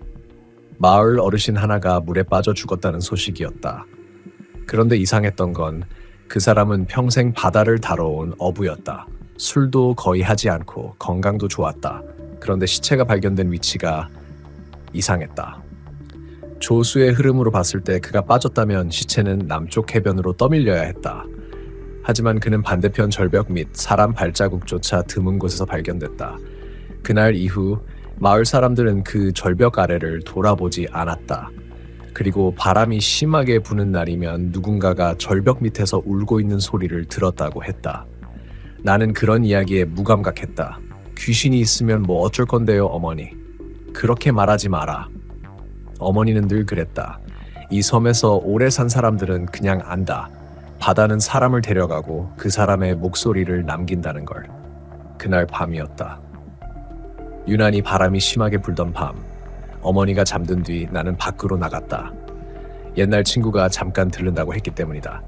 마을 어르신 하나가 물에 빠져 죽었다는 소식이었다. 그런데 이상했던 건 그 사람은 평생 바다를 다뤄온 어부였다. 술도 거의 하지 않고 건강도 좋았다. 그런데 시체가 발견된 위치가 이상했다. 조수의 흐름으로 봤을 때 그가 빠졌다면 시체는 남쪽 해변으로 떠밀려야 했다. 하지만 그는 반대편 절벽 및 사람 발자국조차 드문 곳에서 발견됐다. 그날 이후 마을 사람들은 그 절벽 아래를 돌아보지 않았다. 그리고 바람이 심하게 부는 날이면 누군가가 절벽 밑에서 울고 있는 소리를 들었다고 했다. 나는 그런 이야기에 무감각했다. 귀신이 있으면 뭐 어쩔 건데요, 어머니. 그렇게 말하지 마라. 어머니는 늘 그랬다. 이 섬에서 오래 산 사람들은 그냥 안다. 바다는 사람을 데려가고 그 사람의 목소리를 남긴다는 걸. 그날 밤이었다. 유난히 바람이 심하게 불던 밤. 어머니가 잠든 뒤 나는 밖으로 나갔다. 옛날 친구가 잠깐 들른다고 했기 때문이다.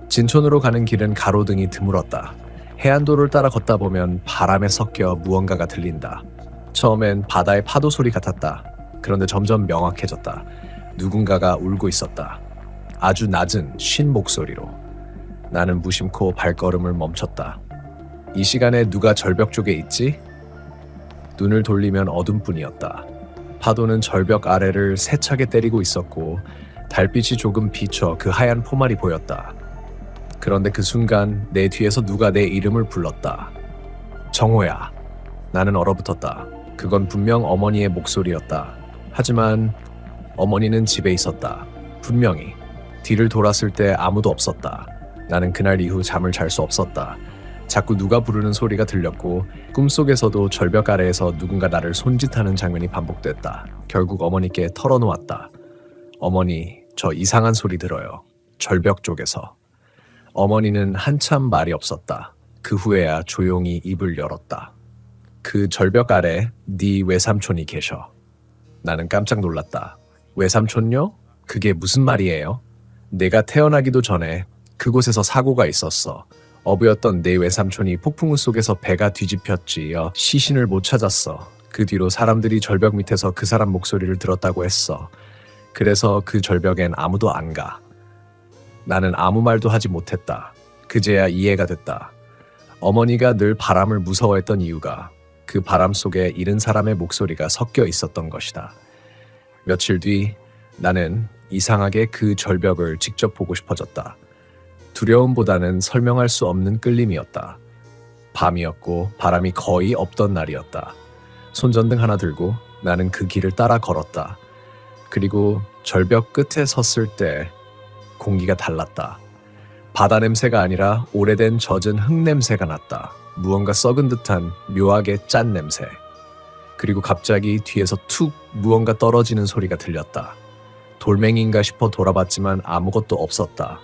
진촌으로 가는 길은 가로등이 드물었다. 해안도로를 따라 걷다 보면 바람에 섞여 무언가가 들린다. 처음엔 바다의 파도 소리 같았다. 그런데 점점 명확해졌다. 누군가가 울고 있었다. 아주 낮은 쉰 목소리로. 나는 무심코 발걸음을 멈췄다. 이 시간에 누가 절벽 쪽에 있지? 눈을 돌리면 어둠뿐이었다. 파도는 절벽 아래를 세차게 때리고 있었고 달빛이 조금 비쳐 그 하얀 포말이 보였다. 그런데 그 순간 내 뒤에서 누가 내 이름을 불렀다. 정호야. 나는 얼어붙었다. 그건 분명 어머니의 목소리였다. 하지만 어머니는 집에 있었다. 분명히. 뒤를 돌았을 때 아무도 없었다. 나는 그날 이후 잠을 잘 수 없었다. 자꾸 누가 부르는 소리가 들렸고 꿈속에서도 절벽 아래에서 누군가 나를 손짓하는 장면이 반복됐다. 결국 어머니께 털어놓았다. 어머니, 저 이상한 소리 들어요. 절벽 쪽에서. 어머니는 한참 말이 없었다. 그 후에야 조용히 입을 열었다. 그 절벽 아래 네 외삼촌이 계셔. 나는 깜짝 놀랐다. 외삼촌요? 그게 무슨 말이에요? 내가 태어나기도 전에 그곳에서 사고가 있었어. 어부였던 내 외삼촌이 폭풍우 속에서 배가 뒤집혔지여 시신을 못 찾았어. 그 뒤로 사람들이 절벽 밑에서 그 사람 목소리를 들었다고 했어. 그래서 그 절벽엔 아무도 안 가. 나는 아무 말도 하지 못했다. 그제야 이해가 됐다. 어머니가 늘 바람을 무서워했던 이유가 그 바람 속에 잃은 사람의 목소리가 섞여 있었던 것이다. 며칠 뒤 나는 이상하게 그 절벽을 직접 보고 싶어졌다. 두려움보다는 설명할 수 없는 끌림이었다. 밤이었고 바람이 거의 없던 날이었다. 손전등 하나 들고 나는 그 길을 따라 걸었다. 그리고 절벽 끝에 섰을 때 공기가 달랐다. 바다 냄새가 아니라 오래된 젖은 흙 냄새가 났다. 무언가 썩은 듯한 묘하게 짠 냄새. 그리고 갑자기 뒤에서 툭 무언가 떨어지는 소리가 들렸다. 돌멩이인가 싶어 돌아봤지만 아무것도 없었다.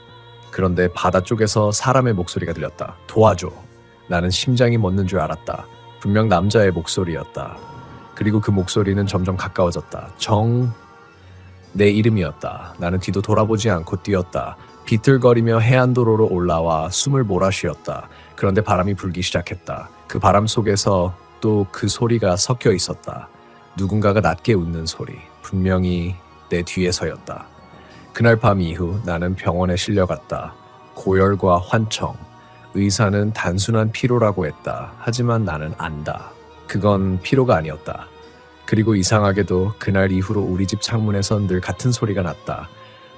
그런데 바다 쪽에서 사람의 목소리가 들렸다. 도와줘. 나는 심장이 멎는 줄 알았다. 분명 남자의 목소리였다. 그리고 그 목소리는 점점 가까워졌다. 내 이름이었다. 나는 뒤도 돌아보지 않고 뛰었다. 비틀거리며 해안도로로 올라와 숨을 몰아쉬었다. 그런데 바람이 불기 시작했다. 그 바람 속에서 또 그 소리가 섞여 있었다. 누군가가 낮게 웃는 소리. 분명히 내 뒤에서였다. 그날 밤 이후 나는 병원에 실려갔다. 고열과 환청. 의사는 단순한 피로라고 했다. 하지만 나는 안다. 그건 피로가 아니었다. 그리고 이상하게도 그날 이후로 우리 집 창문에선 늘 같은 소리가 났다.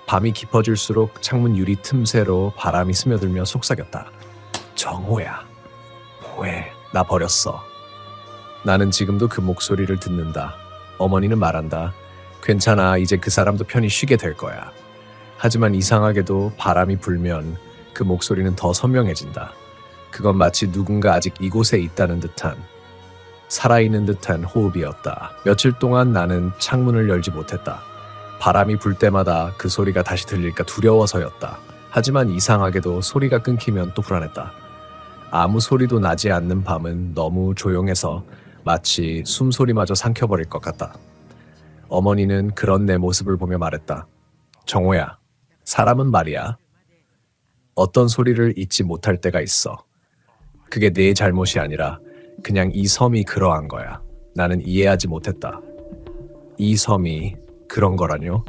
밤이 깊어질수록 창문 유리 틈새로 바람이 스며들며 속삭였다. 정호야, 왜 나 버렸어? 나는 지금도 그 목소리를 듣는다. 어머니는 말한다. 괜찮아, 이제 그 사람도 편히 쉬게 될 거야. 하지만 이상하게도 바람이 불면 그 목소리는 더 선명해진다. 그건 마치 누군가 아직 이곳에 있다는 듯한, 살아있는 듯한 호흡이었다. 며칠 동안 나는 창문을 열지 못했다. 바람이 불 때마다 그 소리가 다시 들릴까 두려워서였다. 하지만 이상하게도 소리가 끊기면 또 불안했다. 아무 소리도 나지 않는 밤은 너무 조용해서 마치 숨소리마저 삼켜버릴 것 같다. 어머니는 그런 내 모습을 보며 말했다. 정호야, 사람은 말이야. 어떤 소리를 잊지 못할 때가 있어. 그게 내 잘못이 아니라 그냥 이 섬이 그러한 거야. 나는 이해하지 못했다. 이 섬이 그런 거라뇨?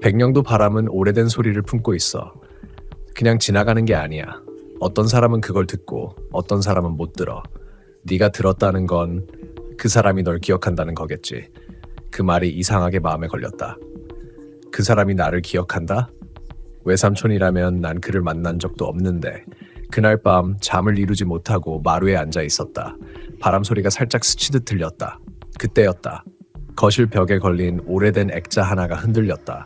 백령도 바람은 오래된 소리를 품고 있어. 그냥 지나가는 게 아니야. 어떤 사람은 그걸 듣고 어떤 사람은 못 들어. 네가 들었다는 건 그 사람이 널 기억한다는 거겠지. 그 말이 이상하게 마음에 걸렸다. 그 사람이 나를 기억한다? 외삼촌이라면 난 그를 만난 적도 없는데 그날 밤 잠을 이루지 못하고 마루에 앉아 있었다. 바람 소리가 살짝 스치듯 들렸다. 그때였다. 거실 벽에 걸린 오래된 액자 하나가 흔들렸다.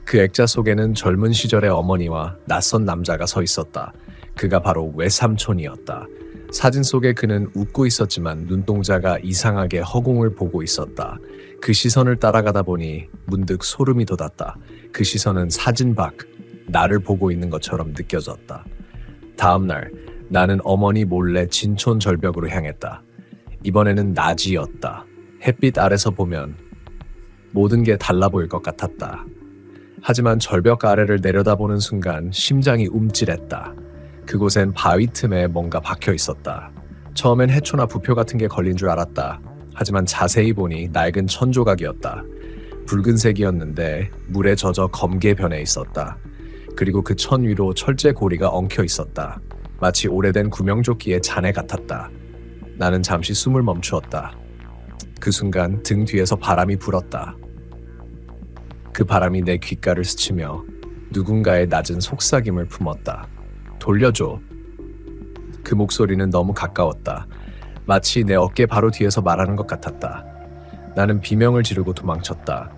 그 액자 속에는 젊은 시절의 어머니와 낯선 남자가 서 있었다. 그가 바로 외삼촌이었다. 사진 속에 그는 웃고 있었지만 눈동자가 이상하게 허공을 보고 있었다. 그 시선을 따라가다 보니 문득 소름이 돋았다. 그 시선은 사진 밖 나를 보고 있는 것처럼 느껴졌다. 다음 날 나는 어머니 몰래 진촌 절벽으로 향했다. 이번에는 낮이었다. 햇빛 아래서 보면 모든 게 달라 보일 것 같았다. 하지만 절벽 아래를 내려다보는 순간 심장이 움찔했다. 그곳엔 바위 틈에 뭔가 박혀 있었다. 처음엔 해초나 부표 같은 게 걸린 줄 알았다. 하지만 자세히 보니 낡은 천 조각이었다. 붉은색이었는데 물에 젖어 검게 변해 있었다. 그리고 그 천 위로 철제 고리가 엉켜 있었다. 마치 오래된 구명조끼의 잔해 같았다. 나는 잠시 숨을 멈추었다. 그 순간 등 뒤에서 바람이 불었다. 그 바람이 내 귓가를 스치며 누군가의 낮은 속삭임을 품었다. 돌려줘. 그 목소리는 너무 가까웠다. 마치 내 어깨 바로 뒤에서 말하는 것 같았다. 나는 비명을 지르고 도망쳤다.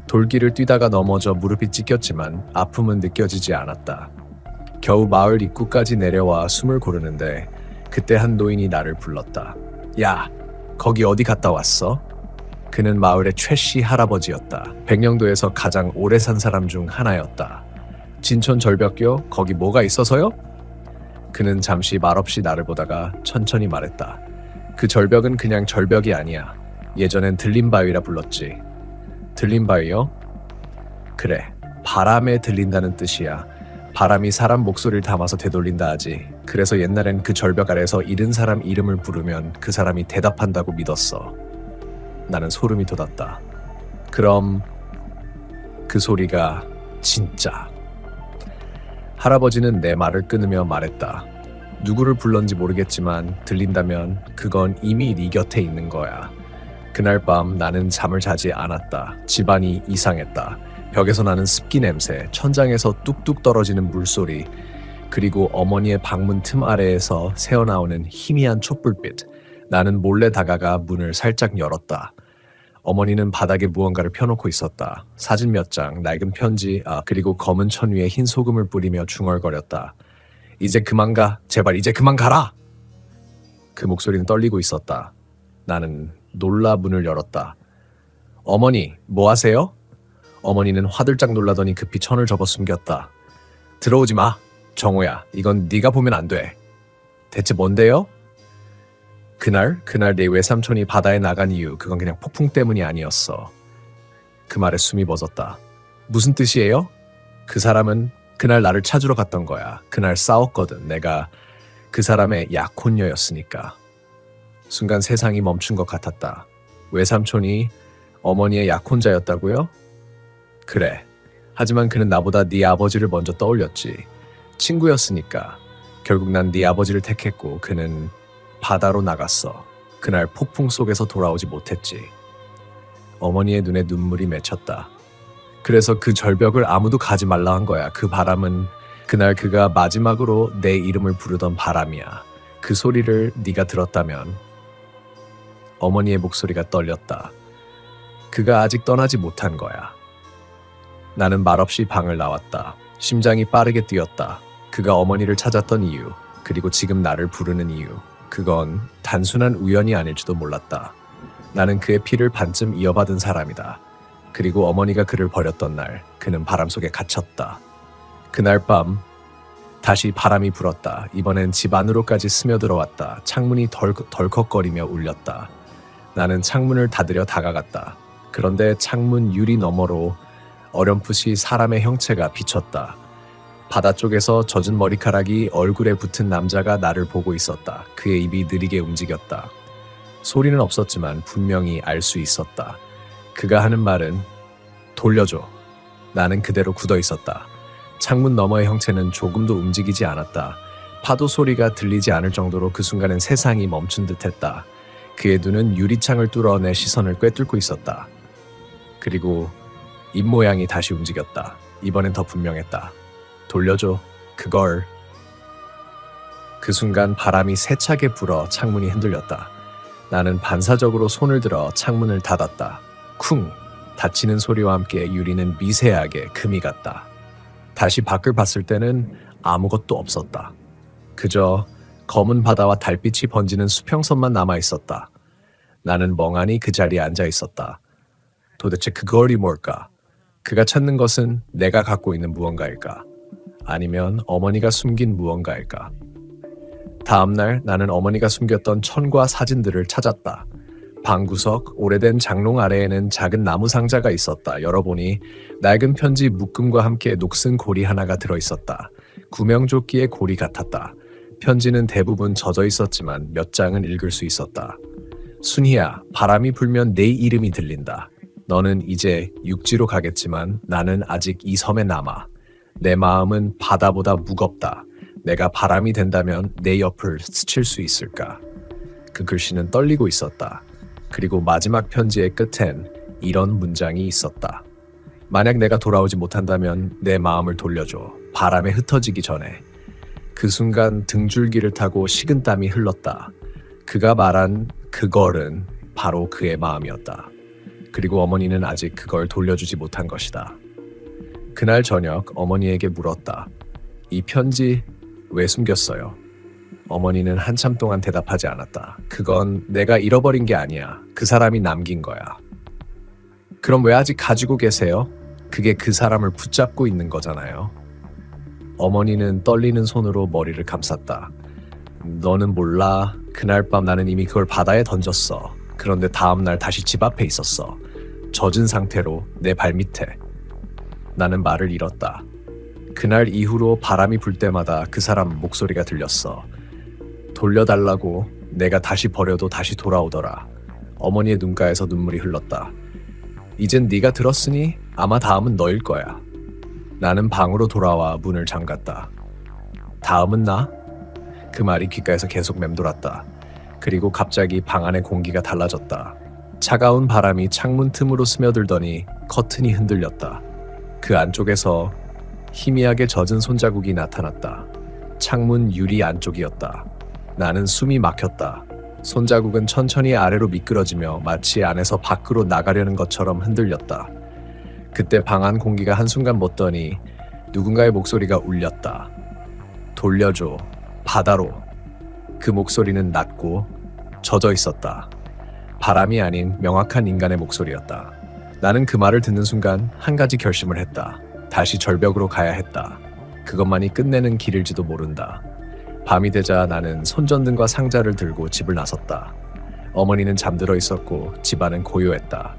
돌길을 뛰다가 넘어져 무릎이 찢겼지만 아픔은 느껴지지 않았다. 겨우 마을 입구까지 내려와 숨을 고르는데 그때 한 노인이 나를 불렀다. 야, 거기 어디 갔다 왔어? 그는 마을의 최씨 할아버지였다. 백령도에서 가장 오래 산 사람 중 하나였다. 진촌 절벽교 거기 뭐가 있어서요? 그는 잠시 말없이 나를 보다가 천천히 말했다. 그 절벽은 그냥 절벽이 아니야. 예전엔 들림바위라 불렀지. 들림바위요? 그래, 바람에 들린다는 뜻이야. 바람이 사람 목소리를 담아서 되돌린다 하지. 그래서 옛날엔 그 절벽 아래서 잃은 사람 이름을 부르면 그 사람이 대답한다고 믿었어. 나는 소름이 돋았다. 그럼 그 소리가 진짜. 할아버지는 내 말을 끊으며 말했다. 누구를 불렀는지 모르겠지만 들린다면 그건 이미 네 곁에 있는 거야. 그날 밤 나는 잠을 자지 않았다. 집안이 이상했다. 벽에서 나는 습기 냄새, 천장에서 뚝뚝 떨어지는 물소리, 그리고 어머니의 방문 틈 아래에서 새어나오는 희미한 촛불빛. 나는 몰래 다가가 문을 살짝 열었다. 어머니는 바닥에 무언가를 펴놓고 있었다. 사진 몇 장, 낡은 편지, 그리고 검은 천 위에 흰 소금을 뿌리며 중얼거렸다. 이제 그만 가. 제발 이제 그만 가라. 그 목소리는 떨리고 있었다. 나는 놀라 문을 열었다. 어머니, 뭐 하세요? 어머니는 화들짝 놀라더니 급히 천을 접어 숨겼다. 들어오지 마. 정호야, 이건 네가 보면 안 돼. 대체 뭔데요? 그날 내 외삼촌이 바다에 나간 이유, 그건 그냥 폭풍 때문이 아니었어. 그 말에 숨이 멎었다. 무슨 뜻이에요? 그 사람은 그날 나를 찾으러 갔던 거야. 그날 싸웠거든. 내가 그 사람의 약혼녀였으니까. 순간 세상이 멈춘 것 같았다. 외삼촌이 어머니의 약혼자였다고요? 그래. 하지만 그는 나보다 네 아버지를 먼저 떠올렸지. 친구였으니까. 결국 난 네 아버지를 택했고 그는 바다로 나갔어. 그날 폭풍 속에서 돌아오지 못했지. 어머니의 눈에 눈물이 맺혔다. 그래서 그 절벽을 아무도 가지 말라 한 거야. 그 바람은 그날 그가 마지막으로 내 이름을 부르던 바람이야. 그 소리를 네가 들었다면. 어머니의 목소리가 떨렸다. 그가 아직 떠나지 못한 거야. 나는 말없이 방을 나왔다. 심장이 빠르게 뛰었다. 그가 어머니를 찾았던 이유, 그리고 지금 나를 부르는 이유, 그건 단순한 우연이 아닐지도 몰랐다. 나는 그의 피를 반쯤 이어받은 사람이다. 그리고 어머니가 그를 버렸던 날, 그는 바람 속에 갇혔다. 그날 밤 다시 바람이 불었다. 이번엔 집 안으로까지 스며들어왔다. 창문이 덜컥거리며 울렸다. 나는 창문을 닫으려 다가갔다. 그런데 창문 유리 너머로 어렴풋이 사람의 형체가 비쳤다. 바다 쪽에서 젖은 머리카락이 얼굴에 붙은 남자가 나를 보고 있었다. 그의 입이 느리게 움직였다. 소리는 없었지만 분명히 알 수 있었다. 그가 하는 말은 돌려줘. 나는 그대로 굳어 있었다. 창문 너머의 형체는 조금도 움직이지 않았다. 파도 소리가 들리지 않을 정도로 그 순간엔 세상이 멈춘 듯했다. 그의 눈은 유리창을 뚫어 내 시선을 꿰뚫고 있었다. 그리고 입 모양이 다시 움직였다. 이번엔 더 분명했다. 돌려줘. 그걸. 그 순간 바람이 세차게 불어 창문이 흔들렸다. 나는 반사적으로 손을 들어 창문을 닫았다. 쿵! 닫히는 소리와 함께 유리는 미세하게 금이 갔다. 다시 밖을 봤을 때는 아무것도 없었다. 그저 검은 바다와 달빛이 번지는 수평선만 남아있었다. 나는 멍하니 그 자리에 앉아 있었다. 도대체 그걸이 뭘까? 그가 찾는 것은 내가 갖고 있는 무언가일까? 아니면 어머니가 숨긴 무언가일까? 다음날 나는 어머니가 숨겼던 천과 사진들을 찾았다. 방구석 오래된 장롱 아래에는 작은 나무 상자가 있었다. 열어보니 낡은 편지 묶음과 함께 녹슨 고리 하나가 들어있었다. 구명조끼의 고리 같았다. 편지는 대부분 젖어 있었지만 몇 장은 읽을 수 있었다. 순희야, 바람이 불면 내 이름이 들린다. 너는 이제 육지로 가겠지만 나는 아직 이 섬에 남아. 내 마음은 바다보다 무겁다. 내가 바람이 된다면 내 옆을 스칠 수 있을까? 그 글씨는 떨리고 있었다. 그리고 마지막 편지의 끝엔 이런 문장이 있었다. 만약 내가 돌아오지 못한다면 내 마음을 돌려줘. 바람에 흩어지기 전에. 그 순간 등줄기를 타고 식은땀이 흘렀다. 그가 말한 그걸은 바로 그의 마음이었다. 그리고 어머니는 아직 그걸 돌려주지 못한 것이다. 그날 저녁 어머니에게 물었다. 이 편지 왜 숨겼어요? 어머니는 한참 동안 대답하지 않았다. 그건 내가 잃어버린 게 아니야. 그 사람이 남긴 거야. 그럼 왜 아직 가지고 계세요? 그게 그 사람을 붙잡고 있는 거잖아요. 어머니는 떨리는 손으로 머리를 감쌌다. 너는 몰라. 그날 밤 나는 이미 그걸 바다에 던졌어. 그런데 다음날 다시 집 앞에 있었어. 젖은 상태로 내 발밑에. 나는 말을 잃었다. 그날 이후로 바람이 불 때마다 그 사람 목소리가 들렸어. 돌려달라고. 내가 다시 버려도 다시 돌아오더라. 어머니의 눈가에서 눈물이 흘렀다. 이젠 네가 들었으니 아마 다음은 너일 거야. 나는 방으로 돌아와 문을 잠갔다. 다음은 나? 그 말이 귓가에서 계속 맴돌았다. 그리고 갑자기 방 안의 공기가 달라졌다. 차가운 바람이 창문 틈으로 스며들더니 커튼이 흔들렸다. 그 안쪽에서 희미하게 젖은 손자국이 나타났다. 창문 유리 안쪽이었다. 나는 숨이 막혔다. 손자국은 천천히 아래로 미끄러지며 마치 안에서 밖으로 나가려는 것처럼 흔들렸다. 그때 방 안 공기가 한순간 멎더니 누군가의 목소리가 울렸다. 돌려줘. 바다로. 그 목소리는 낮고 젖어 있었다. 바람이 아닌 명확한 인간의 목소리였다. 나는 그 말을 듣는 순간 한 가지 결심을 했다. 다시 절벽으로 가야 했다. 그것만이 끝내는 길일지도 모른다. 밤이 되자 나는 손전등과 상자를 들고 집을 나섰다. 어머니는 잠들어 있었고 집안은 고요했다.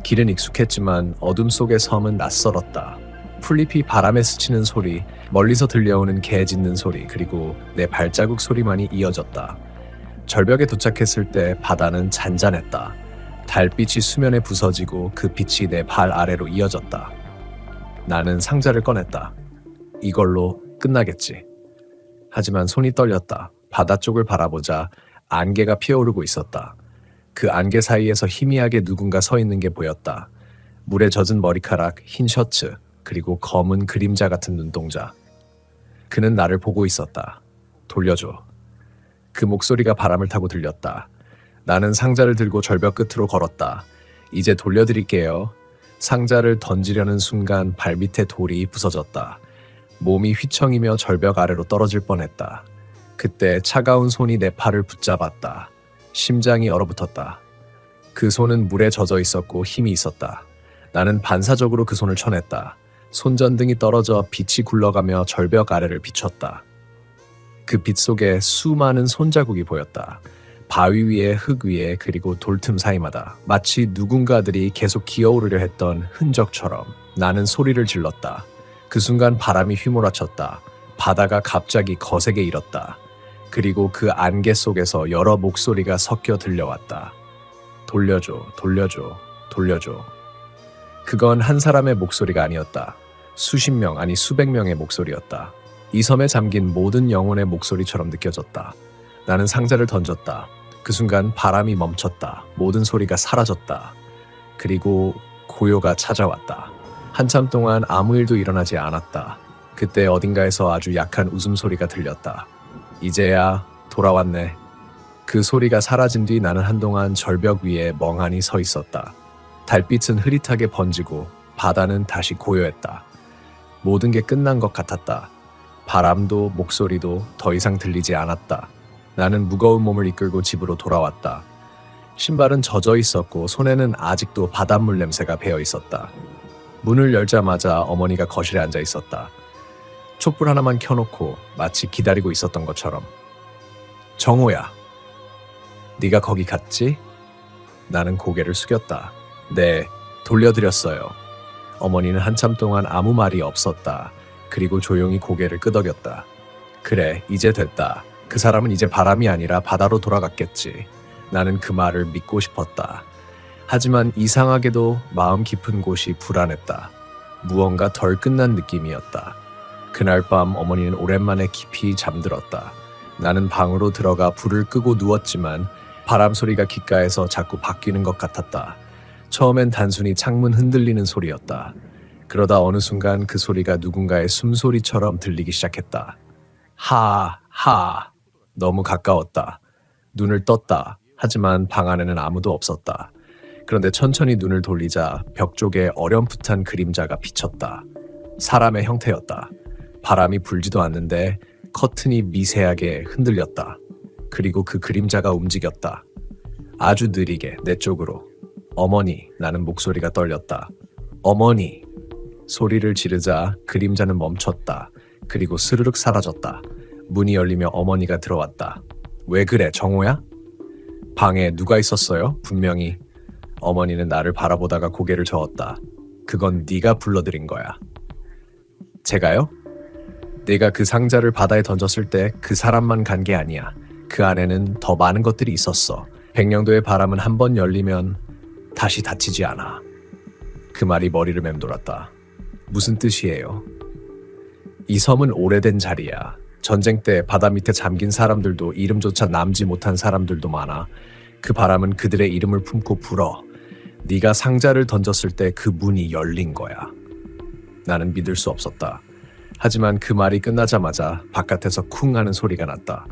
길은 익숙했지만 어둠 속의 섬은 낯설었다. 풀잎이 바람에 스치는 소리, 멀리서 들려오는 개 짖는 소리, 그리고 내 발자국 소리만이 이어졌다. 절벽에 도착했을 때 바다는 잔잔했다. 달빛이 수면에 부서지고 그 빛이 내 발 아래로 이어졌다. 나는 상자를 꺼냈다. 이걸로 끝나겠지. 하지만 손이 떨렸다. 바다 쪽을 바라보자 안개가 피어오르고 있었다. 그 안개 사이에서 희미하게 누군가 서 있는 게 보였다. 물에 젖은 머리카락, 흰 셔츠, 그리고 검은 그림자 같은 눈동자. 그는 나를 보고 있었다. 돌려줘. 그 목소리가 바람을 타고 들렸다. 나는 상자를 들고 절벽 끝으로 걸었다. 이제 돌려드릴게요. 상자를 던지려는 순간 발밑에 돌이 부서졌다. 몸이 휘청이며 절벽 아래로 떨어질 뻔했다. 그때 차가운 손이 내 팔을 붙잡았다. 심장이 얼어붙었다. 그 손은 물에 젖어 있었고 힘이 있었다. 나는 반사적으로 그 손을 쳐냈다. 손전등이 떨어져 빛이 굴러가며 절벽 아래를 비췄다. 그 빛 속에 수많은 손자국이 보였다. 바위 위에 흙 위에 그리고 돌틈 사이마다 마치 누군가들이 계속 기어오르려 했던 흔적처럼. 나는 소리를 질렀다. 그 순간 바람이 휘몰아쳤다. 바다가 갑자기 거세게 일었다. 그리고 그 안개 속에서 여러 목소리가 섞여 들려왔다. 돌려줘, 돌려줘, 돌려줘. 그건 한 사람의 목소리가 아니었다. 수십 명, 아니 수백 명의 목소리였다. 이 섬에 잠긴 모든 영혼의 목소리처럼 느껴졌다. 나는 상자를 던졌다. 그 순간 바람이 멈췄다. 모든 소리가 사라졌다. 그리고 고요가 찾아왔다. 한참 동안 아무 일도 일어나지 않았다. 그때 어딘가에서 아주 약한 웃음소리가 들렸다. 이제야 돌아왔네. 그 소리가 사라진 뒤 나는 한동안 절벽 위에 멍하니 서 있었다. 달빛은 흐릿하게 번지고 바다는 다시 고요했다. 모든 게 끝난 것 같았다. 바람도 목소리도 더 이상 들리지 않았다. 나는 무거운 몸을 이끌고 집으로 돌아왔다. 신발은 젖어 있었고 손에는 아직도 바닷물 냄새가 배어 있었다. 문을 열자마자 어머니가 거실에 앉아 있었다. 촛불 하나만 켜놓고 마치 기다리고 있었던 것처럼. 정호야, 네가 거기 갔지? 나는 고개를 숙였다. 네, 돌려드렸어요. 어머니는 한참 동안 아무 말이 없었다. 그리고 조용히 고개를 끄덕였다. 그래, 이제 됐다. 그 사람은 이제 바람이 아니라 바다로 돌아갔겠지. 나는 그 말을 믿고 싶었다. 하지만 이상하게도 마음 깊은 곳이 불안했다. 무언가 덜 끝난 느낌이었다. 그날 밤 어머니는 오랜만에 깊이 잠들었다. 나는 방으로 들어가 불을 끄고 누웠지만 바람 소리가 귓가에서 자꾸 바뀌는 것 같았다. 처음엔 단순히 창문 흔들리는 소리였다. 그러다 어느 순간 그 소리가 누군가의 숨소리처럼 들리기 시작했다. 하, 하. 너무 가까웠다. 눈을 떴다. 하지만 방 안에는 아무도 없었다. 그런데 천천히 눈을 돌리자 벽 쪽에 어렴풋한 그림자가 비쳤다. 사람의 형태였다. 바람이 불지도 않는데 커튼이 미세하게 흔들렸다. 그리고 그 그림자가 움직였다. 아주 느리게 내 쪽으로. 어머니, 라는 목소리가 떨렸다. 어머니. 소리를 지르자 그림자는 멈췄다. 그리고 스르륵 사라졌다. 문이 열리며 어머니가 들어왔다. 왜 그래, 정호야? 방에 누가 있었어요? 분명히. 어머니는 나를 바라보다가 고개를 저었다. 그건 네가 불러들인 거야. 제가요? 내가 그 상자를 바다에 던졌을 때 그 사람만 간 게 아니야. 그 안에는 더 많은 것들이 있었어. 백령도의 바람은 한 번 열리면 다시 닫히지 않아. 그 말이 머리를 맴돌았다. 무슨 뜻이에요? 이 섬은 오래된 자리야. 전쟁 때 바다 밑에 잠긴 사람들도 이름조차 남지 못한 사람들도 많아. 그 바람은 그들의 이름을 품고 불어. 네가 상자를 던졌을 때 그 문이 열린 거야. 나는 믿을 수 없었다. 하지만 그 말이 끝나자마자 바깥에서 쿵 하는 소리가 났다.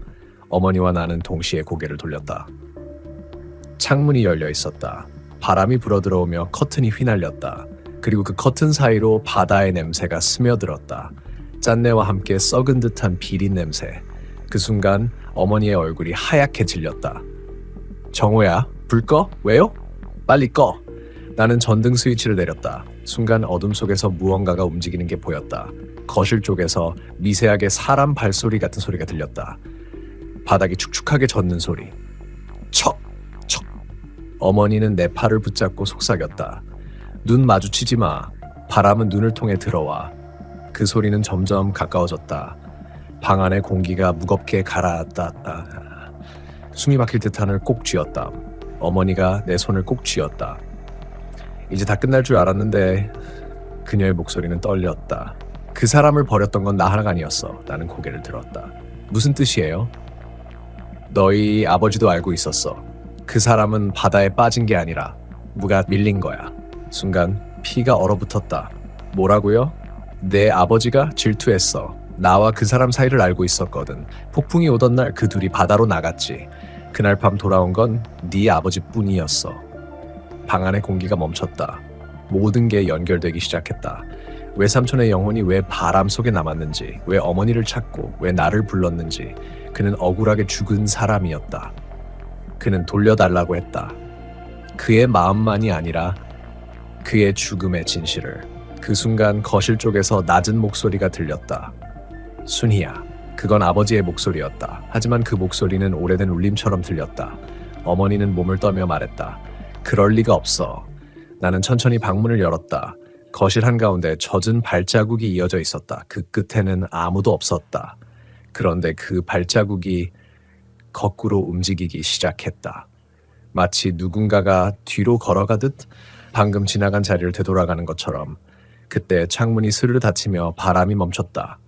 어머니와 나는 동시에 고개를 돌렸다. 창문이 열려 있었다. 바람이 불어들어오며 커튼이 휘날렸다. 그리고 그 커튼 사이로 바다의 냄새가 스며들었다. 짠내와 함께 썩은 듯한 비린 냄새. 그 순간 어머니의 얼굴이 하얗게 질렸다. 정호야, 불 꺼? 왜요? 빨리 꺼. 나는 전등 스위치를 내렸다. 순간 어둠 속에서 무언가가 움직이는 게 보였다. 거실 쪽에서 미세하게 사람 발소리 같은 소리가 들렸다. 바닥이 축축하게 젖는 소리. 척! 척! 어머니는 내 팔을 붙잡고 속삭였다. 눈 마주치지 마. 바람은 눈을 통해 들어와. 그 소리는 점점 가까워졌다. 방 안의 공기가 무겁게 가라앉았다. 숨이 막힐 듯한 을 꼭 쥐었다. 어머니가 내 손을 꼭 쥐었다. 이제 다 끝날 줄 알았는데 그녀의 목소리는 떨렸다. 그 사람을 버렸던 건 나 하나가 아니었어. 나는 고개를 들었다. 무슨 뜻이에요? 너희 아버지도 알고 있었어. 그 사람은 바다에 빠진 게 아니라 누가 밀린 거야. 순간 피가 얼어붙었다. 뭐라고요? 내 아버지가 질투했어. 나와 그 사람 사이를 알고 있었거든. 폭풍이 오던 날 그 둘이 바다로 나갔지. 그날 밤 돌아온 건 네 아버지뿐이었어. 방 안의 공기가 멈췄다. 모든 게 연결되기 시작했다. 외삼촌의 영혼이 왜 바람 속에 남았는지, 왜 어머니를 찾고 왜 나를 불렀는지. 그는 억울하게 죽은 사람이었다. 그는 돌려달라고 했다. 그의 마음만이 아니라 그의 죽음의 진실을. 그 순간 거실 쪽에서 낮은 목소리가 들렸다. 순희야. 그건 아버지의 목소리였다. 하지만 그 목소리는 오래된 울림처럼 들렸다. 어머니는 몸을 떠며 말했다. 그럴 리가 없어. 나는 천천히 방문을 열었다. 거실 한가운데 젖은 발자국이 이어져 있었다. 그 끝에는 아무도 없었다. 그런데 그 발자국이 거꾸로 움직이기 시작했다. 마치 누군가가 뒤로 걸어가듯 방금 지나간 자리를 되돌아가는 것처럼. 그때 창문이 스르르 닫히며 바람이 멈췄다.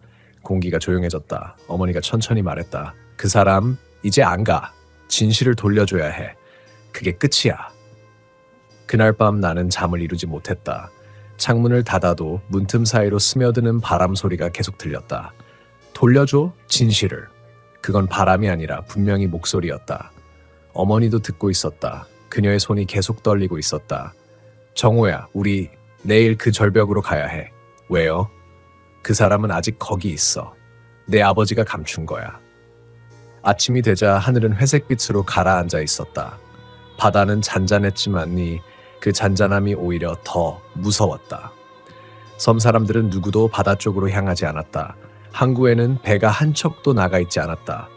공기가 조용해졌다. 어머니가 천천히 말했다. 그 사람 이제 안 가. 진실을 돌려줘야 해. 그게 끝이야. 그날 밤 나는 잠을 이루지 못했다. 창문을 닫아도 문틈 사이로 스며드는 바람 소리가 계속 들렸다. 돌려줘, 진실을. 그건 바람이 아니라 분명히 목소리였다. 어머니도 듣고 있었다. 그녀의 손이 계속 떨리고 있었다. 정호야, 우리 내일 그 절벽으로 가야 해. 왜요? 그 사람은 아직 거기 있어. 내 아버지가 감춘 거야. 아침이 되자 하늘은 회색빛으로 가라앉아 있었다. 바다는 잔잔했지만이 그 잔잔함이 오히려 더 무서웠다. 섬 사람들은 누구도 바다 쪽으로 향하지 않았다. 항구에는 배가 한 척도 나가 있지 않았다.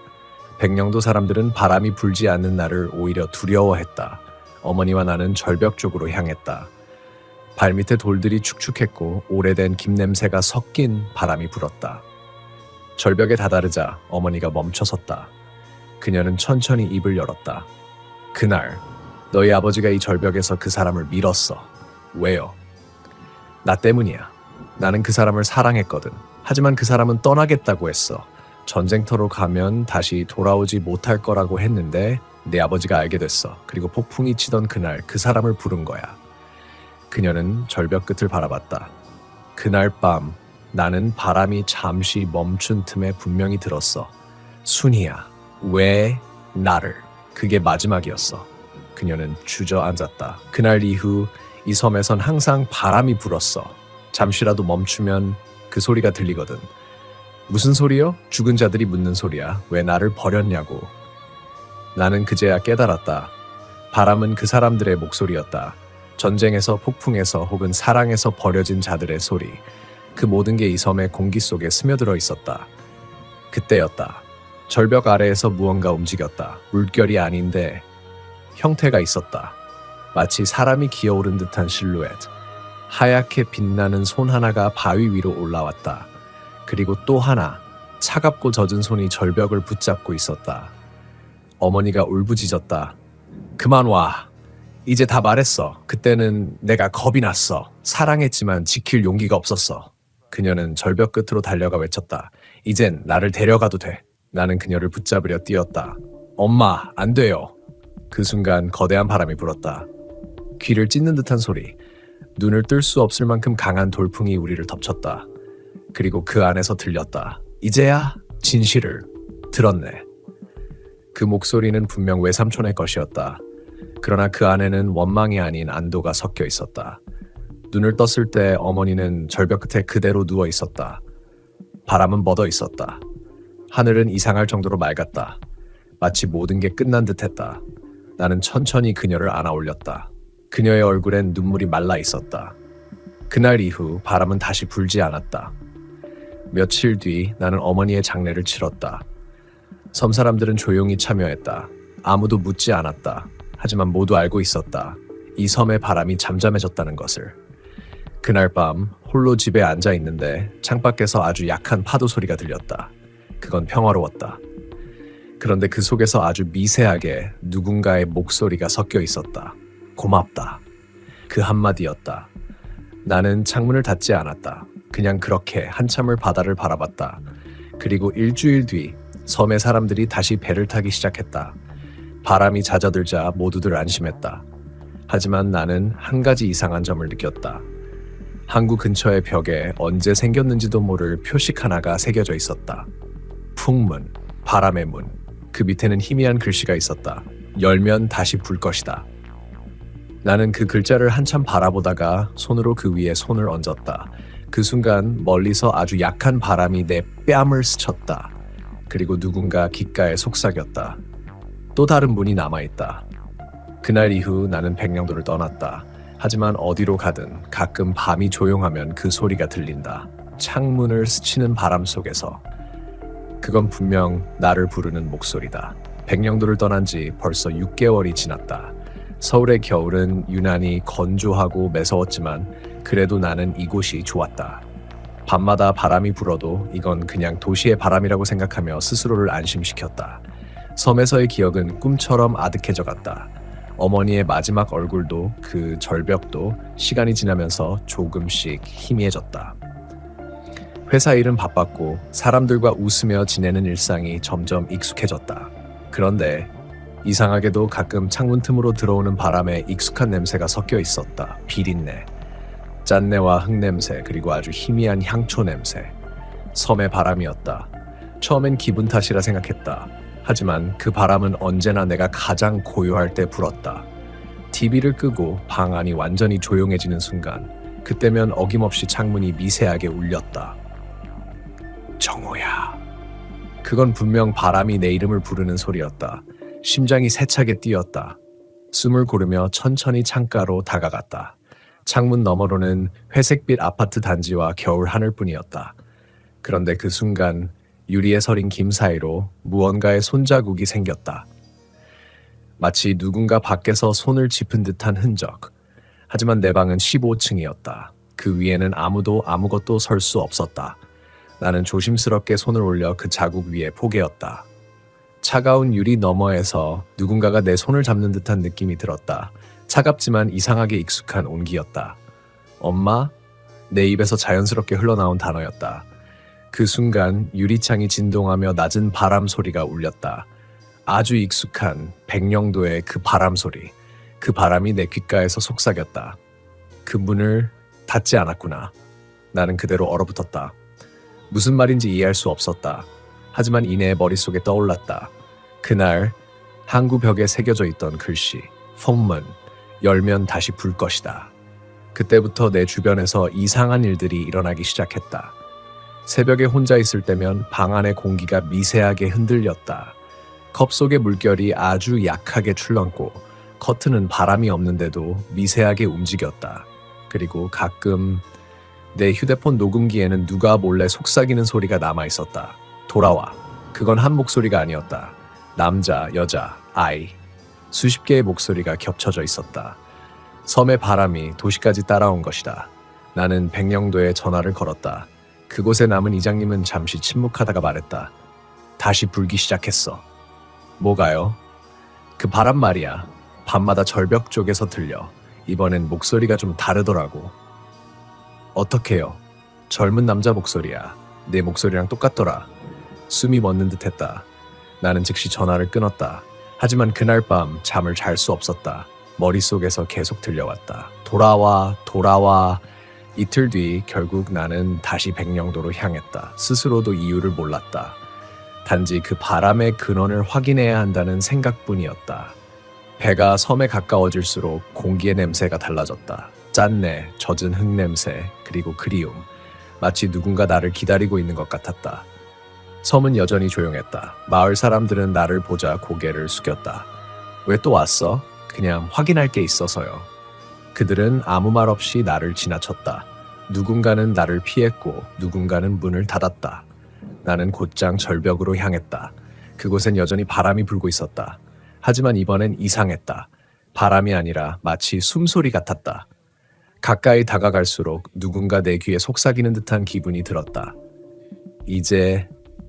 백령도 사람들은 바람이 불지 않는 날을 오히려 두려워했다. 어머니와 나는 절벽 쪽으로 향했다. 발밑에 돌들이 축축했고 오래된 김냄새가 섞인 바람이 불었다. 절벽에 다다르자 어머니가 멈춰섰다. 그녀는 천천히 입을 열었다. 그날 너희 아버지가 이 절벽에서 그 사람을 밀었어. 왜요? 나 때문이야. 나는 그 사람을 사랑했거든. 하지만 그 사람은 떠나겠다고 했어. 전쟁터로 가면 다시 돌아오지 못할 거라고 했는데 내 아버지가 알게 됐어. 그리고 폭풍이 치던 그날 그 사람을 부른 거야. 그녀는 절벽 끝을 바라봤다. 그날 밤 나는 바람이 잠시 멈춘 틈에 분명히 들었어. 순이야, 왜 나를? 그게 마지막이었어. 그녀는 주저앉았다. 그날 이후 이 섬에선 항상 바람이 불었어. 잠시라도 멈추면 그 소리가 들리거든. 무슨 소리요? 죽은 자들이 묻는 소리야. 왜 나를 버렸냐고. 나는 그제야 깨달았다. 바람은 그 사람들의 목소리였다. 전쟁에서, 폭풍에서 혹은 사랑에서 버려진 자들의 소리. 그 모든 게 이 섬의 공기 속에 스며들어 있었다. 그때였다. 절벽 아래에서 무언가 움직였다. 물결이 아닌데 형태가 있었다. 마치 사람이 기어오른 듯한 실루엣. 하얗게 빛나는 손 하나가 바위 위로 올라왔다. 그리고 또 하나, 차갑고 젖은 손이 절벽을 붙잡고 있었다. 어머니가 울부짖었다. 그만 와. 이제 다 말했어. 그때는 내가 겁이 났어. 사랑했지만 지킬 용기가 없었어. 그녀는 절벽 끝으로 달려가 외쳤다. 이젠 나를 데려가도 돼. 나는 그녀를 붙잡으려 뛰었다. 엄마, 안 돼요. 그 순간 거대한 바람이 불었다. 귀를 찢는 듯한 소리. 눈을 뜰 수 없을 만큼 강한 돌풍이 우리를 덮쳤다. 그리고 그 안에서 들렸다. 이제야 진실을 들었네. 그 목소리는 분명 외삼촌의 것이었다. 그러나 그 안에는 원망이 아닌 안도가 섞여 있었다. 눈을 떴을 때 어머니는 절벽 끝에 그대로 누워 있었다. 바람은 멎어 있었다. 하늘은 이상할 정도로 맑았다. 마치 모든 게 끝난 듯했다. 나는 천천히 그녀를 안아 올렸다. 그녀의 얼굴엔 눈물이 말라 있었다. 그날 이후 바람은 다시 불지 않았다. 며칠 뒤 나는 어머니의 장례를 치렀다. 섬 사람들은 조용히 참여했다. 아무도 묻지 않았다. 하지만 모두 알고 있었다. 이 섬의 바람이 잠잠해졌다는 것을. 그날 밤 홀로 집에 앉아 있는데 창밖에서 아주 약한 파도 소리가 들렸다. 그건 평화로웠다. 그런데 그 속에서 아주 미세하게 누군가의 목소리가 섞여 있었다. 고맙다. 그 한마디였다. 나는 창문을 닫지 않았다. 그냥 그렇게 한참을 바다를 바라봤다. 그리고 일주일 뒤 섬의 사람들이 다시 배를 타기 시작했다. 바람이 잦아들자 모두들 안심했다. 하지만 나는 한 가지 이상한 점을 느꼈다. 항구 근처의 벽에 언제 생겼는지도 모를 표식 하나가 새겨져 있었다. 풍문, 바람의 문. 그 밑에는 희미한 글씨가 있었다. 열면 다시 불 것이다. 나는 그 글자를 한참 바라보다가 손으로 그 위에 손을 얹었다. 그 순간 멀리서 아주 약한 바람이 내 뺨을 스쳤다. 그리고 누군가 귓가에 속삭였다. 또 다른 문이 남아있다. 그날 이후 나는 백령도를 떠났다. 하지만 어디로 가든 가끔 밤이 조용하면 그 소리가 들린다. 창문을 스치는 바람 속에서. 그건 분명 나를 부르는 목소리다. 백령도를 떠난 지 벌써 6개월이 지났다. 서울의 겨울은 유난히 건조하고 매서웠지만 그래도 나는 이곳이 좋았다. 밤마다 바람이 불어도 이건 그냥 도시의 바람이라고 생각하며 스스로를 안심시켰다. 섬에서의 기억은 꿈처럼 아득해져 갔다. 어머니의 마지막 얼굴도 그 절벽도 시간이 지나면서 조금씩 희미해졌다. 회사 일은 바빴고 사람들과 웃으며 지내는 일상이 점점 익숙해졌다. 그런데 이상하게도 가끔 창문 틈으로 들어오는 바람에 익숙한 냄새가 섞여 있었다. 비린내, 짠내와 흙냄새, 그리고 아주 희미한 향초 냄새. 섬의 바람이었다. 처음엔 기분 탓이라 생각했다. 하지만 그 바람은 언제나 내가 가장 고요할 때 불었다. TV를 끄고 방 안이 완전히 조용해지는 순간, 그때면 어김없이 창문이 미세하게 울렸다. 정호야. 그건 분명 바람이 내 이름을 부르는 소리였다. 심장이 세차게 뛰었다. 숨을 고르며 천천히 창가로 다가갔다. 창문 너머로는 회색빛 아파트 단지와 겨울 하늘뿐이었다. 그런데 그 순간 유리에 서린 김 사이로 무언가의 손자국이 생겼다. 마치 누군가 밖에서 손을 짚은 듯한 흔적. 하지만 내 방은 15층이었다. 그 위에는 아무도 아무것도 설 수 없었다. 나는 조심스럽게 손을 올려 그 자국 위에 포개었다. 차가운 유리 너머에서 누군가가 내 손을 잡는 듯한 느낌이 들었다. 차갑지만 이상하게 익숙한 온기였다. 엄마? 내 입에서 자연스럽게 흘러나온 단어였다. 그 순간 유리창이 진동하며 낮은 바람 소리가 울렸다. 아주 익숙한 백령도의 그 바람 소리. 그 바람이 내 귓가에서 속삭였다. 그 문을 닫지 않았구나. 나는 그대로 얼어붙었다. 무슨 말인지 이해할 수 없었다. 하지만 이내 머릿속에 떠올랐다. 그날 항구 벽에 새겨져 있던 글씨. 폰문, 열면 다시 불 것이다. 그때부터 내 주변에서 이상한 일들이 일어나기 시작했다. 새벽에 혼자 있을 때면 방 안의 공기가 미세하게 흔들렸다. 컵 속의 물결이 아주 약하게 출렁고 커튼은 바람이 없는데도 미세하게 움직였다. 그리고 가끔 내 휴대폰 녹음기에는 누가 몰래 속삭이는 소리가 남아있었다. 돌아와. 그건 한 목소리가 아니었다. 남자, 여자, 아이. 수십 개의 목소리가 겹쳐져 있었다. 섬의 바람이 도시까지 따라온 것이다. 나는 백령도에 전화를 걸었다. 그곳에 남은 이장님은 잠시 침묵하다가 말했다. 다시 불기 시작했어. 뭐가요? 그 바람 말이야. 밤마다 절벽 쪽에서 들려. 이번엔 목소리가 좀 다르더라고. 어떡해요? 젊은 남자 목소리야. 내 목소리랑 똑같더라. 숨이 멎는 듯했다. 나는 즉시 전화를 끊었다. 하지만 그날 밤 잠을 잘 수 없었다. 머릿속에서 계속 들려왔다. 돌아와, 돌아와. 이틀 뒤 결국 나는 다시 백령도로 향했다. 스스로도 이유를 몰랐다. 단지 그 바람의 근원을 확인해야 한다는 생각뿐이었다. 배가 섬에 가까워질수록 공기의 냄새가 달라졌다. 짠내, 젖은 흙냄새, 그리고 그리움. 마치 누군가 나를 기다리고 있는 것 같았다. 섬은 여전히 조용했다. 마을 사람들은 나를 보자 고개를 숙였다. 왜 또 왔어? 그냥 확인할 게 있어서요. 그들은 아무 말 없이 나를 지나쳤다. 누군가는 나를 피했고 누군가는 문을 닫았다. 나는 곧장 절벽으로 향했다. 그곳엔 여전히 바람이 불고 있었다. 하지만 이번엔 이상했다. 바람이 아니라 마치 숨소리 같았다. 가까이 다가갈수록 누군가 내 귀에 속삭이는 듯한 기분이 들었다. 이제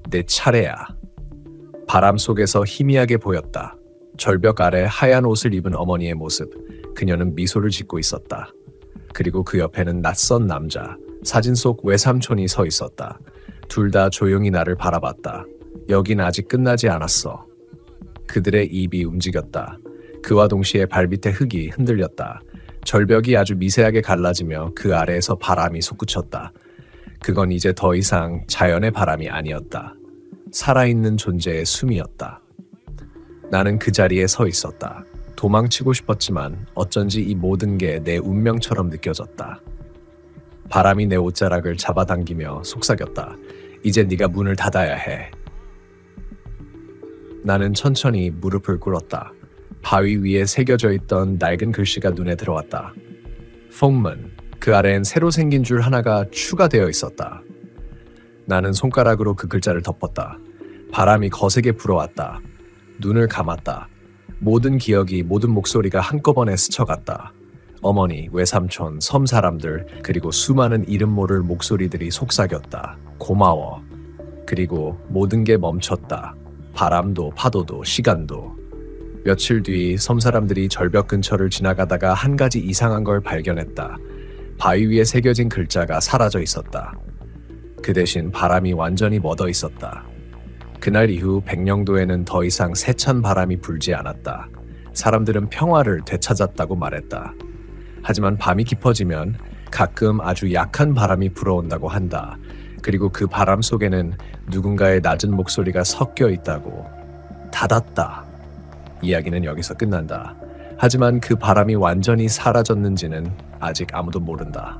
내 차례야. 바람 속에서 희미하게 보였다. 절벽 아래 하얀 옷을 입은 어머니의 모습. 그녀는 미소를 짓고 있었다. 그리고 그 옆에는 낯선 남자, 사진 속 외삼촌이 서 있었다. 둘 다 조용히 나를 바라봤다. 여긴 아직 끝나지 않았어. 그들의 입이 움직였다. 그와 동시에 발밑의 흙이 흔들렸다. 절벽이 아주 미세하게 갈라지며 그 아래에서 바람이 솟구쳤다. 그건 이제 더 이상 자연의 바람이 아니었다. 살아있는 존재의 숨이었다. 나는 그 자리에 서 있었다. 도망치고 싶었지만 어쩐지 이 모든 게 내 운명처럼 느껴졌다. 바람이 내 옷자락을 잡아당기며 속삭였다. 이제 네가 문을 닫아야 해. 나는 천천히 무릎을 꿇었다. 바위 위에 새겨져 있던 낡은 글씨가 눈에 들어왔다. 폰문, 그 아래엔 새로 생긴 줄 하나가 추가되어 있었다. 나는 손가락으로 그 글자를 덮었다. 바람이 거세게 불어왔다. 눈을 감았다. 모든 기억이, 모든 목소리가 한꺼번에 스쳐갔다. 어머니, 외삼촌, 섬 사람들, 그리고 수많은 이름 모를 목소리들이 속삭였다. 고마워. 그리고 모든 게 멈췄다. 바람도, 파도도, 시간도. 며칠 뒤 섬 사람들이 절벽 근처를 지나가다가 한 가지 이상한 걸 발견했다. 바위 위에 새겨진 글자가 사라져 있었다. 그 대신 바람이 완전히 멎어 있었다. 그날 이후 백령도에는 더 이상 세찬 바람이 불지 않았다. 사람들은 평화를 되찾았다고 말했다. 하지만 밤이 깊어지면 가끔 아주 약한 바람이 불어온다고 한다. 그리고 그 바람 속에는 누군가의 낮은 목소리가 섞여 있다고. 닫았다. 이야기는 여기서 끝난다. 하지만 그 바람이 완전히 사라졌는지는 아직 아무도 모른다.